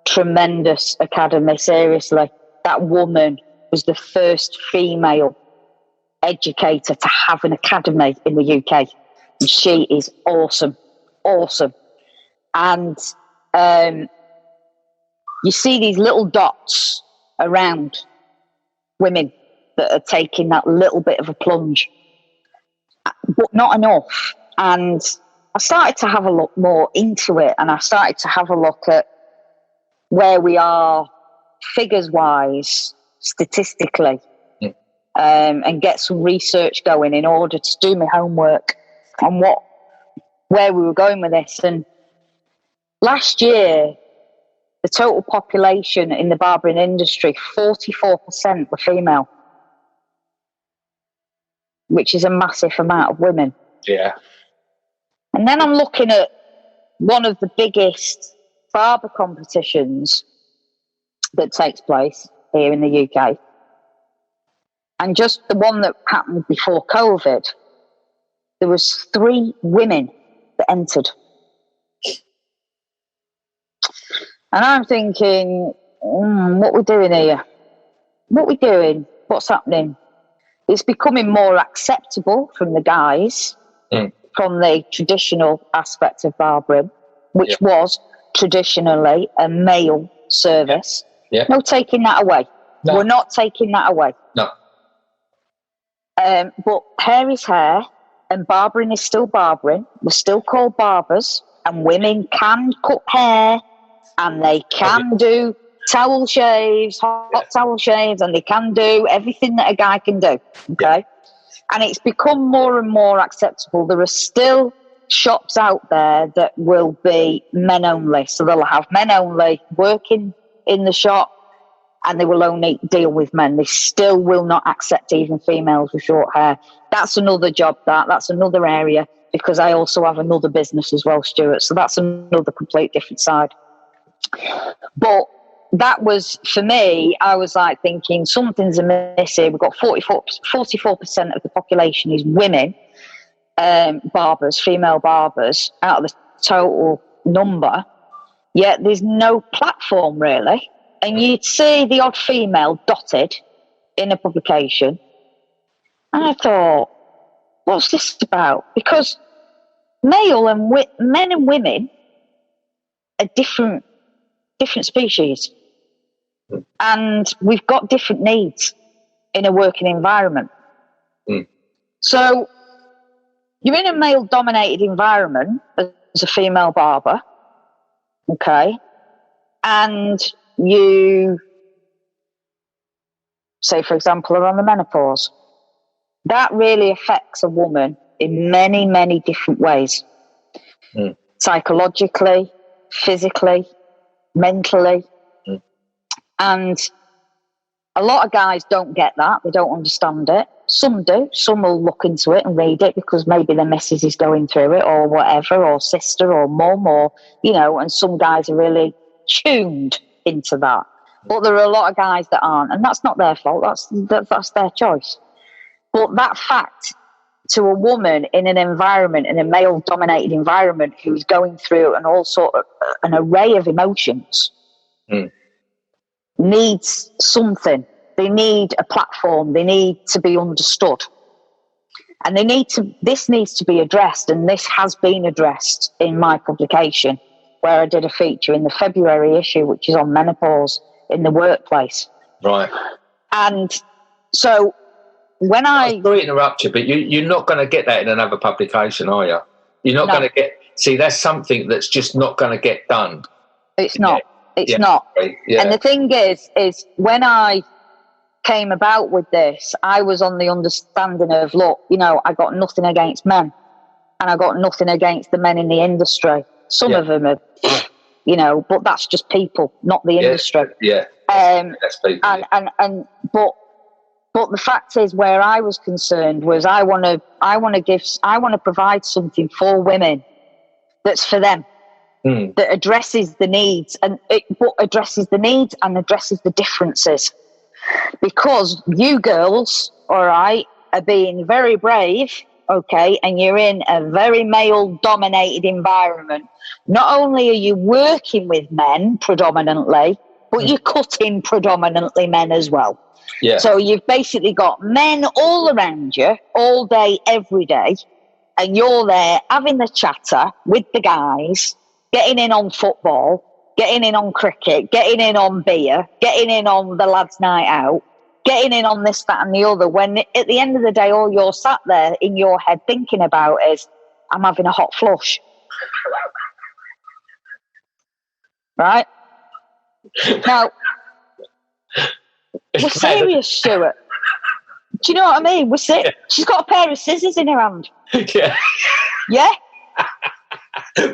Tremendous academy, seriously. That woman was the first female educator to have an academy in the UK. And she is awesome. And you see these little dots around women that are taking that little bit of a plunge, but not enough. And I started to have a look more into it, and I started to have a look at where we are figures-wise, statistically, and get some research going in order to do my homework on where we were going with this. And last year, the total population in the barbering industry, 44% were female, which is a massive amount of women. Yeah. And then I'm looking at one of the biggest barber competitions that takes place here in the UK. And just the one that happened before COVID, there was 3 women that entered. And I'm thinking, what we doing here? What we doing? What's happening? It's becoming more acceptable from the guys, from the traditional aspect of barbering, which was traditionally a male service. Yeah. No taking that away. No. We're not taking that away. No. But hair is hair, and barbering is still barbering. We're still called barbers, and women can cut hair, and they can do towel shaves, hot towel shaves, and they can do everything that a guy can do. Okay? Yeah. And it's become more and more acceptable. There are still shops out there that will be men only. So they'll have men only working in the shop, and they will only deal with men. They still will not accept even females with short hair. That's another job, that's another area, because I also have another business as well, Stuart. So that's another complete different side. But that was, for me, I was like thinking something's amiss here. We've got 44% of the population is women, barbers, female barbers, out of the total number. Yet there's no platform really. And you'd see the odd female dotted in a publication. And I thought, what's this about? Because men and women are different species. And we've got different needs in a working environment. So you're in a male-dominated environment as a female barber, okay, and you, say, for example, are on the menopause. That really affects a woman in many, many different ways. Psychologically, physically, mentally. And a lot of guys don't get that. They don't understand it. Some do. Some will look into it and read it because maybe their missus is going through it or whatever, or sister or mum, or, and some guys are really tuned into that. But there are a lot of guys that aren't, and that's not their fault. That's their choice. But that fact, to a woman in an environment, in a male-dominated environment, who's going through an array of emotions, needs something. They need a platform. They need to be understood. And this needs to be addressed, and this has been addressed in my publication, where I did a feature in the February issue, which is on menopause in the workplace. Right. And so when Sorry to interrupt you, but you're not going to get that in another publication, are you? You're not going to get... See, that's something that's just not going to get done. It's not. It's not. Yeah. And the thing is when I came about with this, I was on the understanding of, look, you know, I got nothing against men, and I got nothing against the men in the industry. Some of them are, you know, but that's just people, not the industry. Yeah. That's people. But the fact is, where I was concerned was I want to provide something for women that's for them, that addresses the needs and addresses the differences. Because you girls, all right, are being very brave, okay, and you're in a very male-dominated environment. Not only are you working with men predominantly, but you're cutting predominantly men as well. Yeah. So you've basically got men all around you, all day, every day, and you're there having the chatter with the guys, getting in on football, getting in on cricket, getting in on beer, getting in on the lads' night out, getting in on this, that, and the other, when at the end of the day, all you're sat there in your head thinking about is, I'm having a hot flush. Right? Now, we're serious, Stuart. Do you know what I mean? We're serious. Yeah. She's got a pair of scissors in her hand. Yeah. Yeah?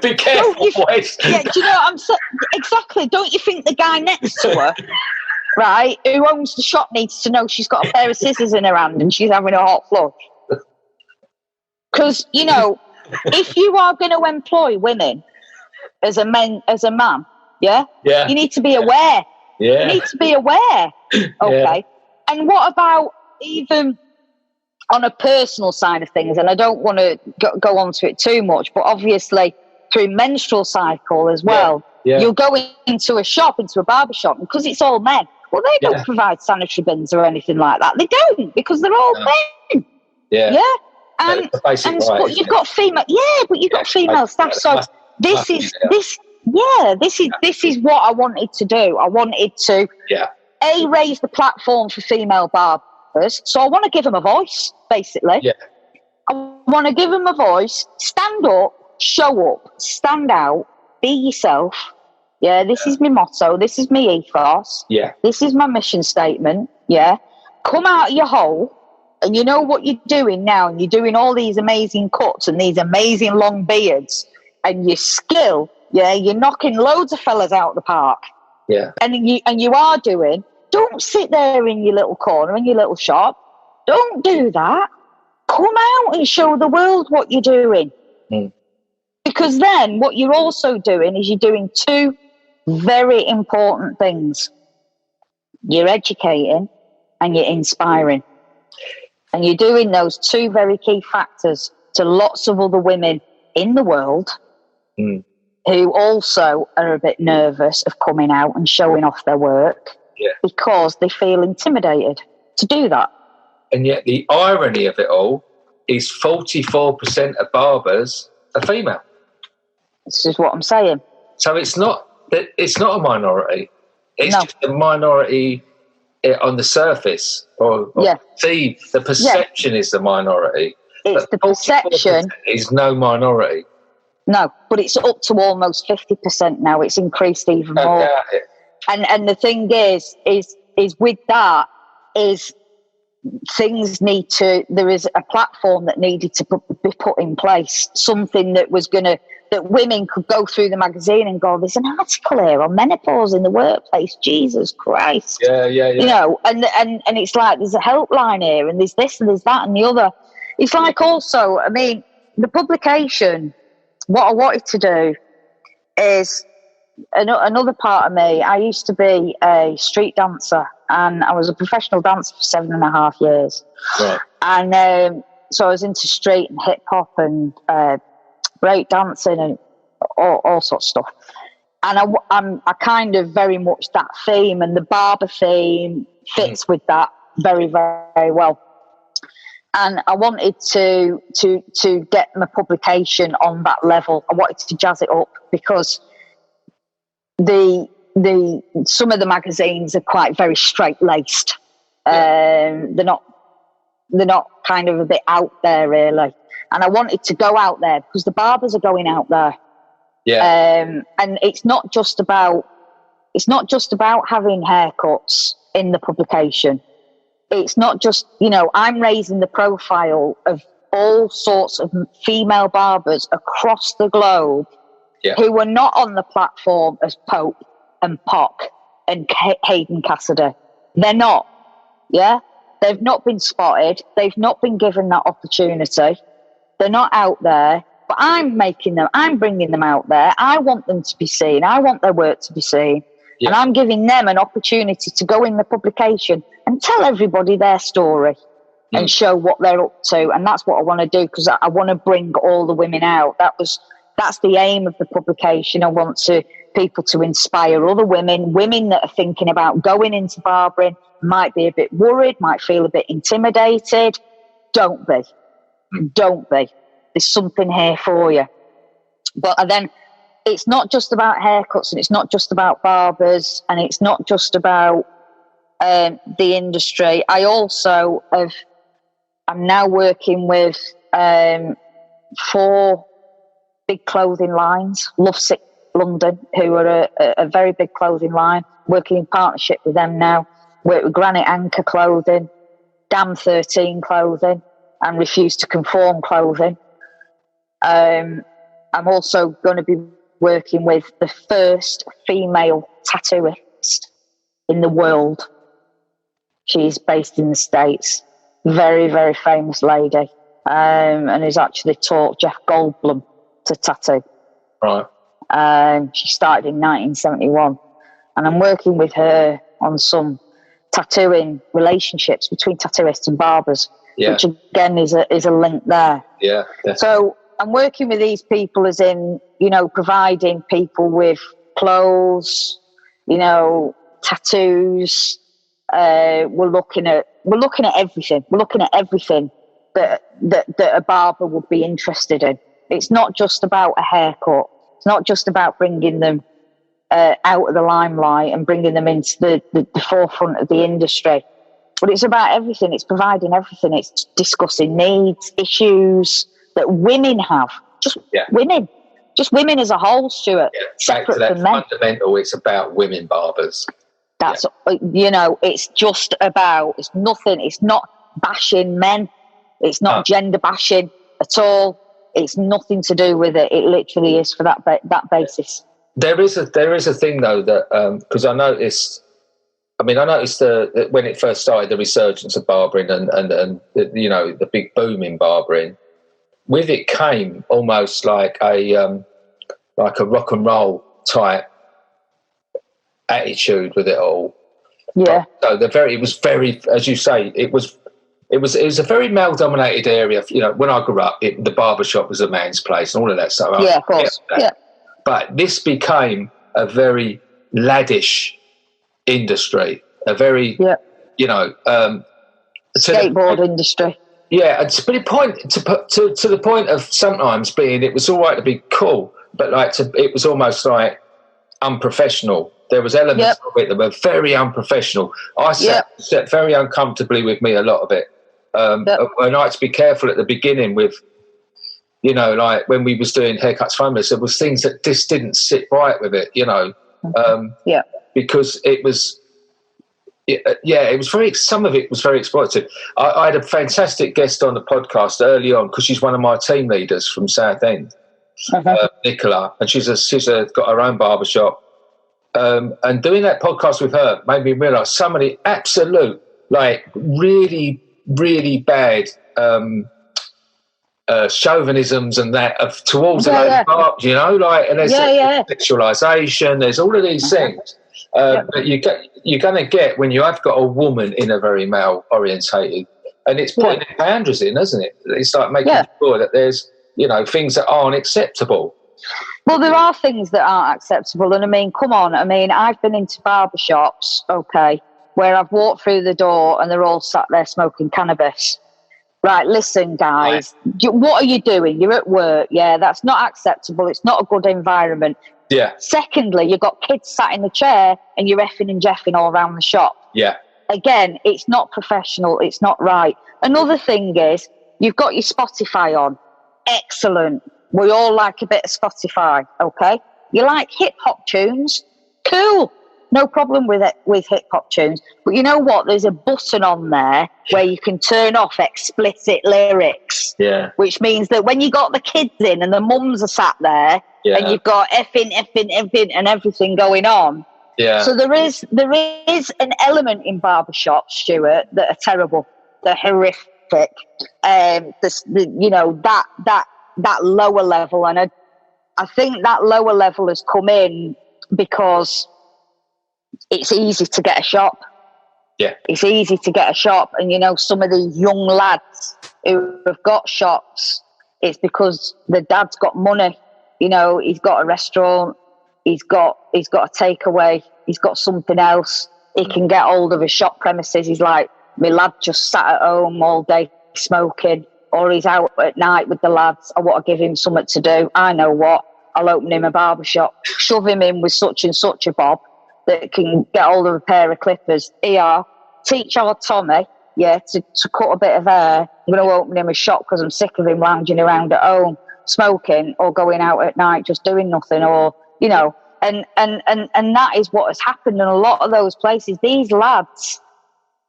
Be careful, boys. Yeah, do you know what I'm saying? Exactly. Don't you think the guy next to her, right, who owns the shop, needs to know she's got a pair of scissors in her hand and she's having a hot flush? Because, you know, if you are going to employ women as a man, yeah, you need to be aware. Yeah. You need to be aware. Okay. Yeah. And what about even on a personal side of things? And I don't want to go on to it too much, but obviously through menstrual cycle as well, you'll go into a barber shop, because it's all men. Well, they don't provide sanitary bins or anything like that. They don't, because they're all men. Yeah. Yeah. And but you've got female. Yeah, but you've got female staff. So this is what I wanted to do. I wanted to raise the platform for female barbers. So I want to give them a voice, basically. Yeah. I want to give them a voice. Stand up, show up, stand out, be yourself. Yeah, this is my motto. This is my ethos. Yeah. This is my mission statement. Yeah. Come out of your hole, and you know what you're doing now, and you're doing all these amazing cuts and these amazing long beards, and your skill. Yeah, you're knocking loads of fellas out of the park. Yeah. And you are doing. Don't sit there in your little corner, in your little shop. Don't do that. Come out and show the world what you're doing. Because then what you're also doing is you're doing two very important things. You're educating and you're inspiring. And you're doing those two very key factors to lots of other women in the world who also are a bit nervous of coming out and showing off their work because they feel intimidated to do that. And yet the irony of it all is 44% of barbers are female. This is what I'm saying. So it's not a minority. It's just a minority on the surface. See, the perception is the minority. It's the perception. Is no minority. No, but it's up to almost 50% now. It's increased even more. And the thing is with that is things need to. There is a platform that needed to be put in place. Something that was that women could go through the magazine and go, there's an article here on menopause in the workplace. Jesus Christ. Yeah. You know, and it's like there's a helpline here, and there's this and there's that and the other. It's like also, I mean, the publication. What I wanted to do is another part of me. I used to be a street dancer, and I was a professional dancer for 7.5 years. Right. And so I was into street and hip hop and break dancing and all sorts of stuff. And I kind of very much that theme, and the barber theme fits with that very, very well. And I wanted to get my publication on that level. I wanted to jazz it up because some of the magazines are quite very straight laced. They're not kind of a bit out there really. And I wanted to go out there because the barbers are going out there. Yeah. And it's not just about It's not just about having haircuts in the publication. It's not just, I'm raising the profile of all sorts of female barbers across the globe who were not on the platform as Pope and Pock and Hayden Cassidy. They're not. Yeah? They've not been spotted. They've not been given that opportunity. They're not out there. But I'm bringing them out there. I want them to be seen. I want their work to be seen. Yeah. And I'm giving them an opportunity to go in the publication and tell everybody their story and show what they're up to. And that's what I want to do, because I want to bring all the women out. That's the aim of the publication. I want people to inspire other women that are thinking about going into barbering, might be a bit worried, might feel a bit intimidated. Don't be. Don't be. There's something here for you. But then it's not just about haircuts, and it's not just about barbers, and it's not just about the industry. I'm now working with 4 big clothing lines, Lovesick London, who are a very big clothing line, working in partnership with them now. Work with Granite Anchor Clothing, Dam 13 Clothing, and Refuse to Conform Clothing. I'm also going to be working with the first female tattooist in the world. She's based in the States. Very, very famous lady. And has actually taught Jeff Goldblum to tattoo. Right. She started in 1971. And I'm working with her on some tattooing relationships between tattooists and barbers, which again is a link there. Yeah, definitely. So I'm working with these people as in, providing people with clothes, tattoos. We're looking at everything. We're looking at everything that a barber would be interested in. It's not just about a haircut. It's not just about bringing them out of the limelight and bringing them into the forefront of the industry. But it's about everything. It's providing everything. It's discussing needs, issues that women have. Just women as a whole, Stuart. Yeah. Separate from men. Fundamental, it's about women barbers. That's, it's just about, it's nothing, it's not bashing men. It's not gender bashing at all. It's nothing to do with it. It literally is for that basis. There is a thing though that, because I noticed that when it first started, the resurgence of barbering and the big boom in barbering, with it came almost like a rock and roll type attitude with it all. Yeah. So it was very, as you say, it was a very male dominated area. When I grew up, the barber shop was a man's place and all of that stuff. Yeah, of course. Yeah. But this became a very laddish industry, a very skateboard industry. Yeah, and to the point of sometimes being, it was all right to be cool, but it was almost like unprofessional. There was elements of it that were very unprofessional. I sat very uncomfortably with me, a lot of it. And I had to be careful at the beginning with, when we was doing haircuts famous, there was things that just didn't sit right with it, because it was, it was some of it was very exploitative. I had a fantastic guest on the podcast early on, because she's one of my team leaders from Southend, Nicola, and she's got her own barbershop. And doing that podcast with her made me realise some of the absolute, really, really bad chauvinisms and that towards the lady barbers, and there's sexualisation, there's all of these things. But you're going to get when you have got a woman in a very male orientated, and it's putting boundaries in, isn't it? It's like making sure that there's things that aren't acceptable. Well, there are things that aren't acceptable, and come on, I've been into barbershops, where I've walked through the door and they're all sat there smoking cannabis. Right, listen, guys, what are you doing? You're at work, that's not acceptable. It's not a good environment. Yeah. Secondly, you've got kids sat in the chair and you're effing and jeffing all around the shop. Yeah. Again, it's not professional. It's not right. Another thing is, you've got your Spotify on. Excellent. We all like a bit of Spotify, okay? You like hip-hop tunes? Cool. no problem with it, with hip hop tunes. But you know what? There's a button on there where you can turn off explicit lyrics. Yeah. Which means that when you got the kids in and the mums are sat there and you've got effing and everything going on. Yeah. So there is an element in barbershops, Stuart, that are terrible. They're horrific. You know, that lower level, and I think that lower level has come in because it's easy to get a shop. Yeah. It's easy to get a shop. And, you know, some of these young lads who have got shops, it's because the dad's got money. You know, he's got a restaurant, he's got a takeaway, he's got something else. He can get hold of a shop premises. He's like, my lad just sat at home all day smoking, or he's out at night with the lads. I want to give him something to do. I know what. I'll open him a barbershop, shove him in with such and such a bob that can get hold of a pair of clippers. Here, teach our Tommy, to cut a bit of hair. I'm going to open him a shop because I'm sick of him lounging around at home, smoking, or going out at night just doing nothing, or, you know, and that is what has happened in a lot of those places. These lads,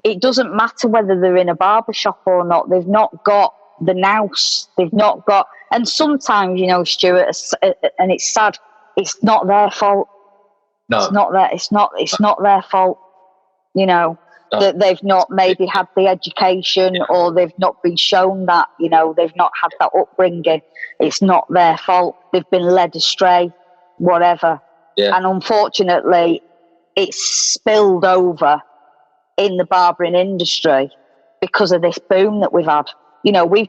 it doesn't matter whether they're in a barbershop or not, they've not got the nous, they've not got, and sometimes, you know, Stuart, and it's sad, it's not their fault. No. It's not their fault, you know, that they've not maybe had the education or they've not been shown that, you know, they've not had that upbringing. It's not their fault. They've been led astray, whatever. Yeah. And unfortunately, it's spilled over in the barbering industry because of this boom that we've had. You know, we've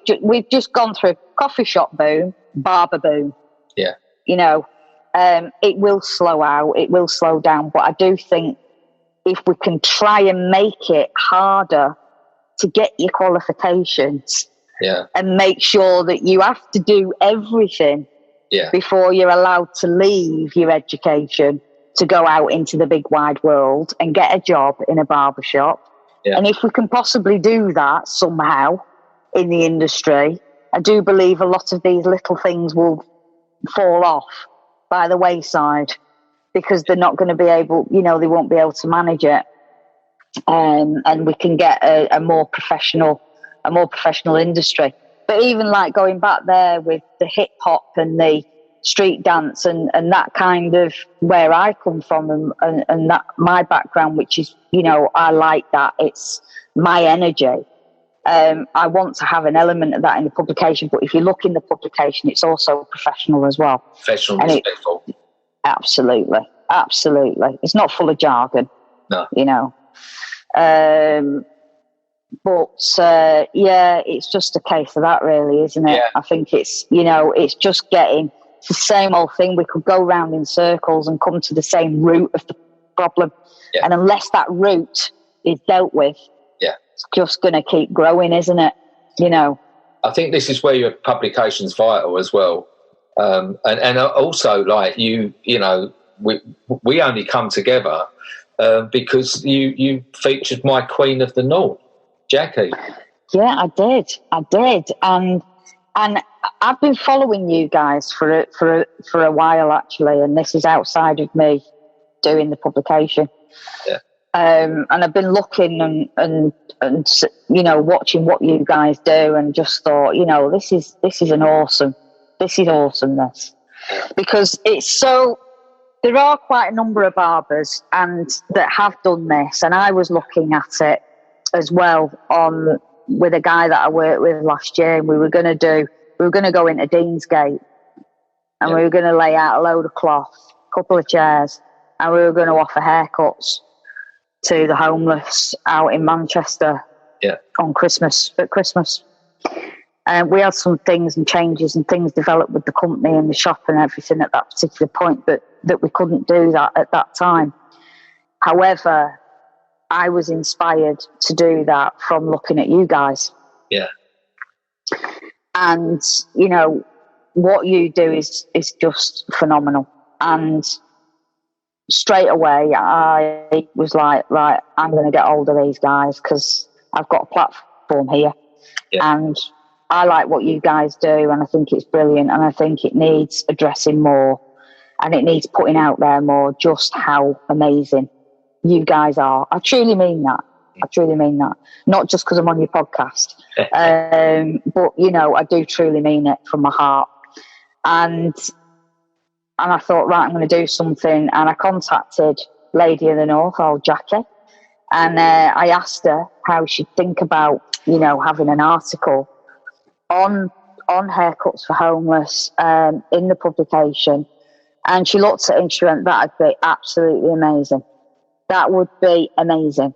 just gone through coffee shop boom, barber boom. Yeah. You know, it will slow out, it will slow down, but I do think if we can try and make it harder to get your qualifications and make sure that you have to do everything before you're allowed to leave your education to go out into the big wide world and get a job in a barbershop. Yeah. And if we can possibly do that somehow in the industry, I do believe a lot of these little things will fall off by the wayside because they're not going to be able, you know, they won't be able to manage it. And we can get a more professional industry. But even like going back there with the hip hop and the street dance and that kind of where I come from and that my background, which is, you know, I like that. It's my energy. I want to have an element of that in the publication, but if you look in the publication, it's also professional as well. Professional, respectful. Absolutely. It's not full of jargon. No. You know. It's just a case of that, really, isn't it? Yeah. I think it's, you know, it's just getting it's the same old thing. We could go round in circles and come to the same root of the problem. Yeah. And unless that root is dealt with, it's just going to keep growing, isn't it? You know. I think this is where your publication's vital as well. And also, like, you know, we only come together because you featured my Queen of the North, Jackie. Yeah, I did. And I've been following you guys for a while, actually, and this is outside of me doing the publication. Yeah. And I've been looking and you know, watching what you guys do, and just thought, you know, this is awesomeness, because it's so. There are quite a number of barbers and that have done this, and I was looking at it as well with a guy that I worked with last year, and we were going to go into Deansgate, and we were going to lay out a load of cloth, a couple of chairs, and we were going to offer haircuts to the homeless out in Manchester at Christmas. And we had some things and changes and things developed with the company and the shop and everything at that particular point, but that we couldn't do that at that time. However, I was inspired to do that from looking at you guys. Yeah. And, you know, what you do is just phenomenal. And straight away, I was like, right, I'm going to get hold of these guys because I've got a platform here. Yeah. And I like what you guys do, and I think it's brilliant, and I think it needs addressing more, and it needs putting out there more just how amazing you guys are. I truly mean that. I truly mean that. Not just because I'm on your podcast, but you know, I do truly mean it from my heart. And I thought, right, I'm going to do something. And I contacted Lady of the North, old Jackie, and I asked her how she'd think about, you know, having an article on haircuts for homeless in the publication. And she looked at it and she went, that'd be absolutely amazing. That would be amazing.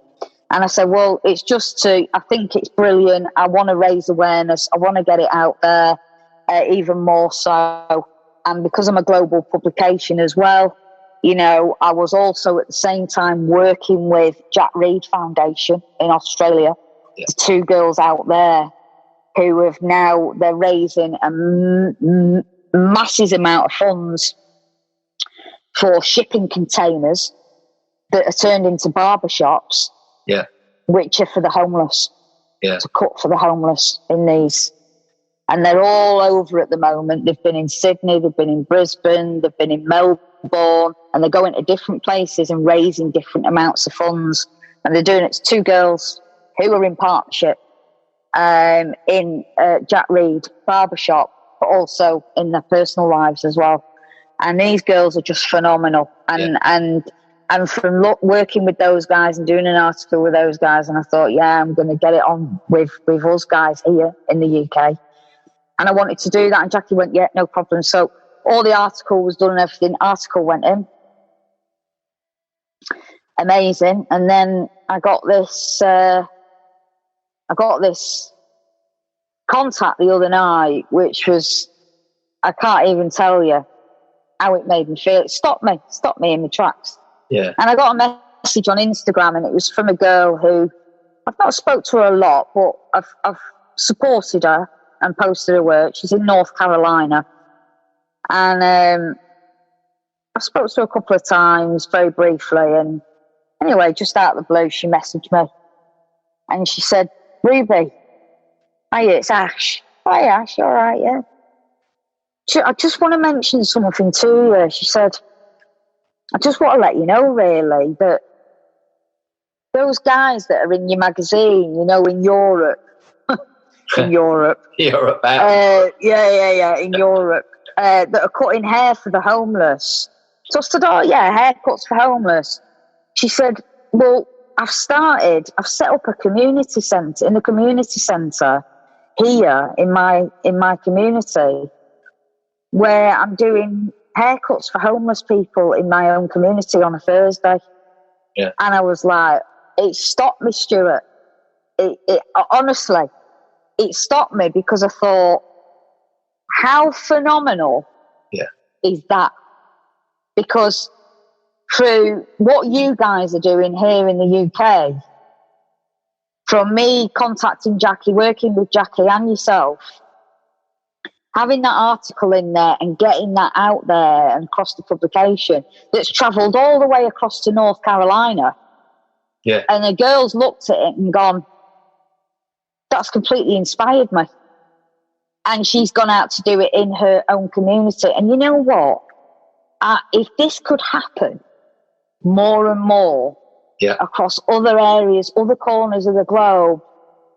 And I said, well, it's just I think it's brilliant. I want to raise awareness. I want to get it out there even more so. And because I'm a global publication as well, you know, I was also at the same time working with Jack Reed Foundation in Australia. Yeah. The 2 girls out there who have now, they're raising a massive amount of funds for shipping containers that are turned into barbershops. Yeah. Which are for the homeless. Yeah. To cook for the homeless in these. And they're all over at the moment. They've been in Sydney, they've been in Brisbane, they've been in Melbourne, and they're going to different places and raising different amounts of funds. And they're doing it to 2 girls who are in partnership in Jack Reed Barbershop, but also in their personal lives as well. And these girls are just phenomenal. And from working with those guys and doing an article with those guys, and I thought, yeah, I'm going to get it on with us guys here in the UK. And I wanted to do that, and Jackie went, yeah, no problem. So all the article was done and everything. Article went in. Amazing. And then I got this contact the other night, which was, I can't even tell you how it made me feel. It stopped me in my tracks. Yeah. And I got a message on Instagram, and it was from a girl who I've not spoke to her a lot, but I've supported her and posted her work. She's in North Carolina, and I spoke to her a couple of times, very briefly. And anyway, just out of the blue, she messaged me, and she said, "Ruby, hey, it's Ash. Hi, Ash. All right, yeah. I just want to mention something to you." She said, "I just want to let you know, really, that those guys that are in your magazine, you know, in Europe, in Europe, in Europe, that are cutting hair for the homeless." So I said, "Oh yeah, haircuts for homeless." She said, "Well, I've set up a community centre, in the community centre here in my community, where I'm doing haircuts for homeless people in my own community on a Thursday." Yeah. And I was like, it stopped me, Stuart. It honestly, it stopped me, because I thought, how phenomenal is that? Because through what you guys are doing here in the UK, from me contacting Jackie, working with Jackie and yourself, having that article in there and getting that out there and across the publication, that's travelled all the way across to North Carolina. Yeah. And the girls looked at it and gone, that's completely inspired me. And she's gone out to do it in her own community. And you know what? If this could happen more and more across other areas, other corners of the globe,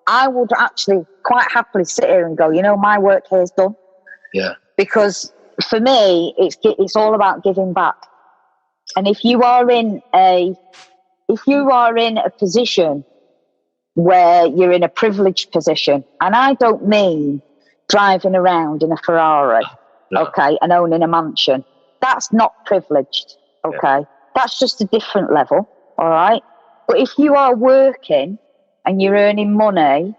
I would actually quite happily sit here and go, you know, my work here is done. Yeah. Because for me, it's all about giving back. And if you are in a position where you're in a privileged position, and I don't mean driving around in a Ferrari, okay, and owning a mansion. That's not privileged, okay? That's just a different level, all right? But if you are working and you're earning money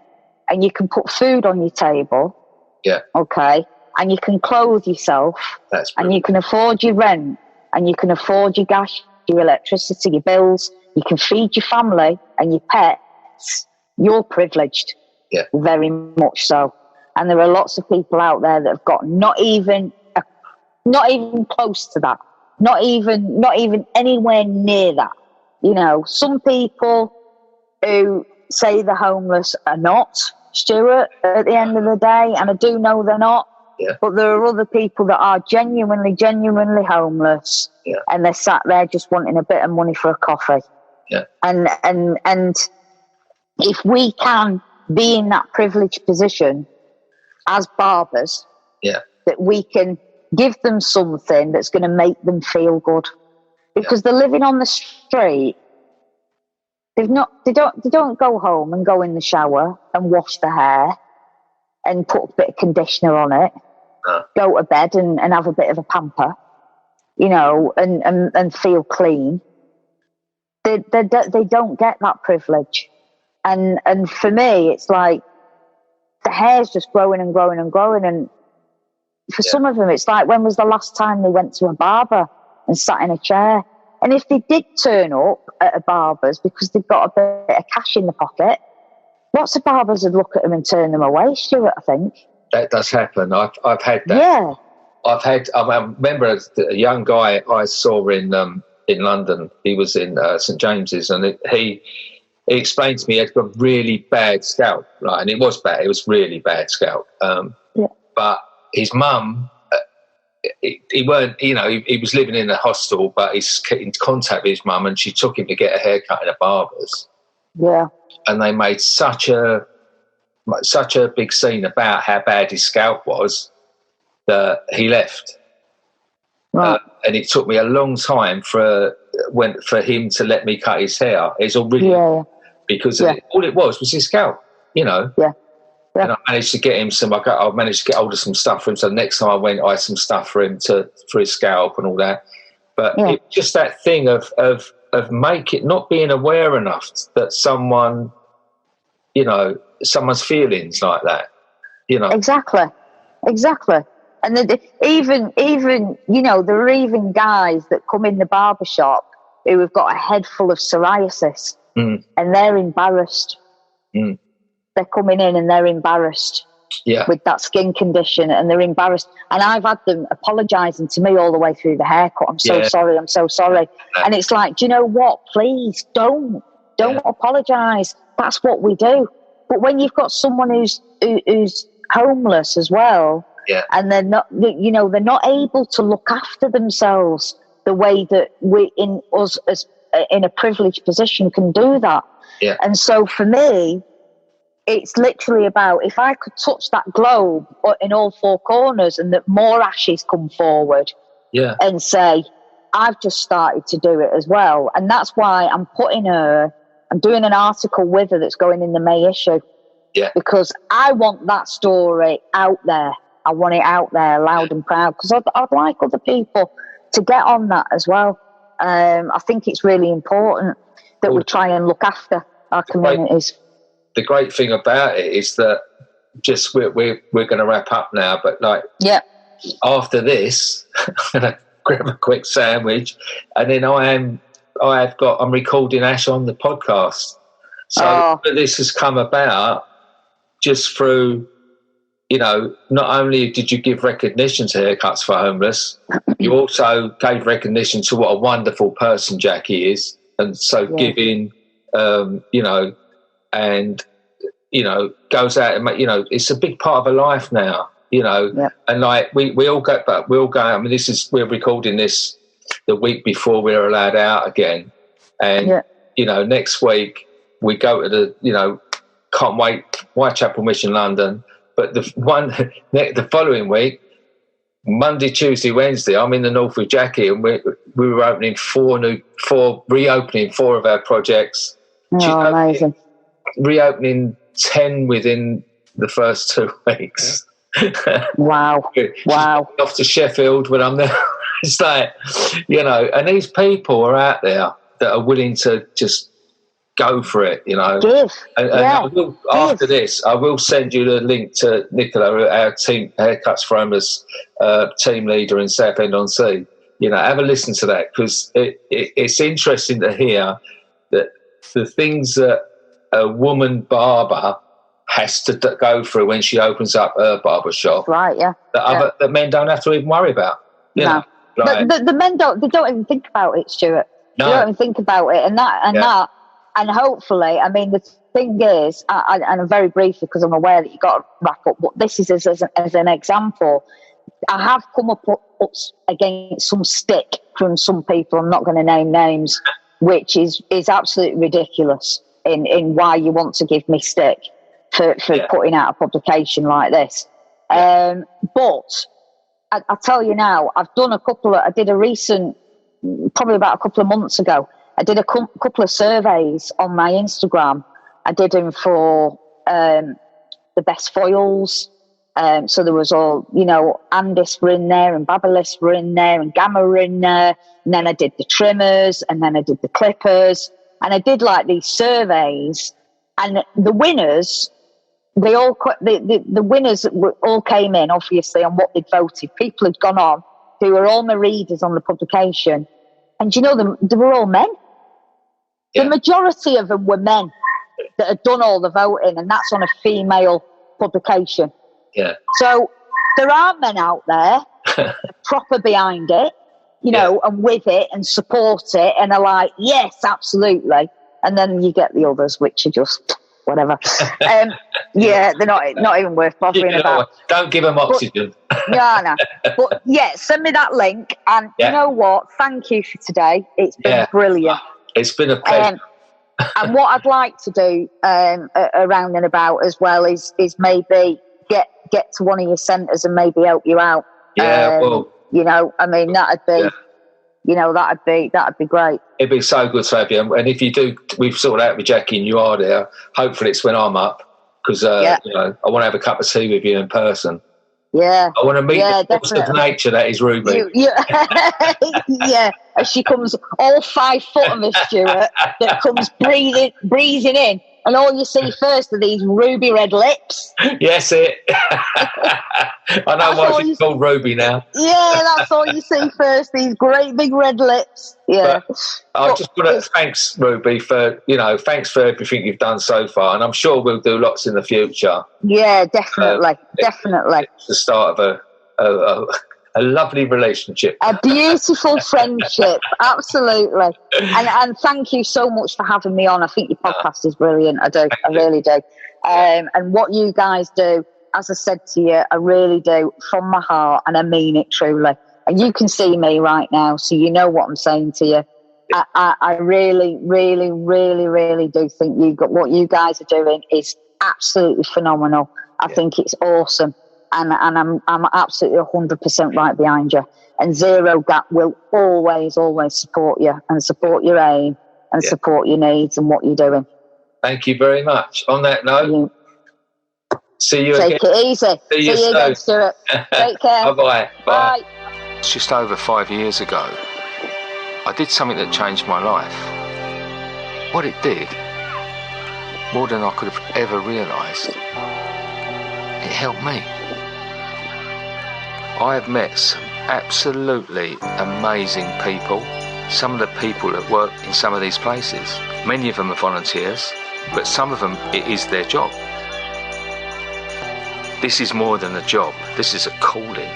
and you can put food on your table, okay, and you can clothe yourself, and you can afford your rent, and you can afford your gas, your electricity, your bills, you can feed your family and your pets, you're privileged, very much so. And there are lots of people out there that have got not even close to that, not even anywhere near that. You know, some people who say the homeless are not, Stuart, at the end of the day, and I do know they're not. Yeah. But there are other people that are genuinely homeless, and they're sat there just wanting a bit of money for a coffee. Yeah. And if we can be in that privileged position as barbers, that we can give them something that's going to make them feel good, because they're living on the street. They don't go home and go in the shower and wash their hair and put a bit of conditioner on it, go to bed and have a bit of a pamper, and feel clean. They don't get that privilege. And for me, it's like the hair's just growing and growing and growing. And for some of them, it's like, when was the last time they went to a barber and sat in a chair? And if they did turn up at a barber's because they've got a bit of cash in the pocket, lots of barbers would look at them and turn them away, Stuart, I think. That does happen. I've had that. Yeah. I remember a young guy I saw in London. He was in St James's, and he explained to me he had got really bad scalp, right? And it was bad. It was really bad scalp. But his mum, he weren't, he was living in a hostel, but he's in contact with his mum, and she took him to get a haircut in a barber's. Yeah. And they made such a big scene about how bad his scalp was that he left. Right. And it took me a long time for him to let me cut his hair. It's already because all it was his scalp, Yeah. And I managed to get him I managed to get hold of some stuff for him. So next time I went, I had some stuff for him for his scalp and all that. But it's just that thing of not being aware enough that someone, someone's feelings like that, Exactly. And even there are even guys that come in the barber shop who have got a head full of psoriasis, and they're embarrassed. They're coming in and they're embarrassed with that skin condition, and they're embarrassed. And I've had them apologising to me all the way through the haircut. I'm so sorry. And it's like, do you know what? Please don't apologise. That's what we do. But when you've got someone who's homeless as well, and they're not, they're not able to look after themselves the way that we in a privileged position can do that. Yeah. And so for me, it's literally about, if I could touch that globe in all four corners and that more ashes come forward and say, I've just started to do it as well. And that's why I'm doing an article with her that's going in the May issue. Yeah. Because I want that story out there. I want it out there loud and proud, because I'd like other people to get on that as well. I think it's really important that we try and look after our communities. The great thing about it is that we're going to wrap up now, but after this, I'm going to grab a quick sandwich, and then I'm recording Ash on the podcast. So this has come about just through, not only did you give recognition to Haircuts for Homeless, you also gave recognition to what a wonderful person Jackie is, and so giving, and goes out and it's a big part of her life now, and like we all go, but we're all going. I mean, we're recording this the week before we're allowed out again, and next week we go to the can't wait, Whitechapel Mission London, but the following week, Monday, Tuesday, Wednesday, I'm in the north with Jackie, and we were opening reopening four of our projects. Amazing. Reopening 10 within the first 2 weeks. Wow. Off to Sheffield when I'm there. It's like, and these people are out there that are willing to just go for it, Give. And after this, I will send you the link to Nicola, our team, Haircuts for Homeless team leader in Southend-on-Sea. Have a listen to that, because it's interesting to hear that the things that a woman barber has to go through when she opens up her barber shop, right? Yeah, that men don't have to even worry about. No, the men don't. They don't even think about it, Stuart. No. They don't even think about it, and hopefully, I mean, the thing is, and very briefly, because I'm aware that you got to wrap up. But this is as an example. I have come up against some stick from some people. I'm not going to name names. which is absolutely ridiculous in why you want to give me stick for putting out a publication like this. But I tell you now, I've done I did a recent, probably about a couple of months ago, I did a couple of surveys on my Instagram. I did them for the best foils. So there was all, Andis were in there and Babyliss were in there and Gamma were in there. And then I did the trimmers and then I did the clippers. And I did like these surveys, and the winners, the winners all came in, obviously, on what they'd voted. People had gone on who were all my readers on the publication. And they were all men. Yeah. The majority of them were men that had done all the voting, and that's on a female publication. Yeah. So there are men out there proper behind it, and with it and support it and are like, yes, absolutely. And then you get the others, which are just whatever. They're not even worth bothering about. Don't give them oxygen. No. But send me that link. And you know what? Thank you for today. It's been brilliant. It's been a pleasure. And what I'd like to do around and about as well is maybe get to one of your centres and maybe help you out. That'd be great. It'd be so good to have you. And if you do, we've sorted out with Jackie and you are there. Hopefully it's when I'm up, because I want to have a cup of tea with you in person. Yeah. I want to meet the force of nature that is Ruby. As she comes, all 5 foot of her, Stuart, that comes breezing in. And all you see first are these ruby red lips. Yes, I know why she's called Ruby now. Yeah, that's all you see first, these great big red lips. Yeah. I just want to thanks, Ruby, for everything you've done so far. And I'm sure we'll do lots in the future. Yeah, definitely. Definitely. It's the start of a lovely relationship. A beautiful friendship, absolutely. And thank you so much for having me on. I think your podcast is brilliant. I really do. And what you guys do, as I said to you, I really do from my heart, and I mean it truly. And you can see me right now, so you know what I'm saying to you. I really, really, really, really do think what you guys are doing is absolutely phenomenal. I think it's awesome. And I'm absolutely 100% right behind you. And ZeroGapped will always, always support you and support your aim and support your needs and what you're doing. Thank you very much. On that note, see you again. Take it easy. See you again, Stuart. Take care. Bye-bye. Bye. It's just over 5 years ago, I did something that changed my life. What it did, more than I could have ever realised, it helped me. I have met some absolutely amazing people, some of the people that work in some of these places. Many of them are volunteers, but some of them, it is their job. This is more than a job, this is a calling.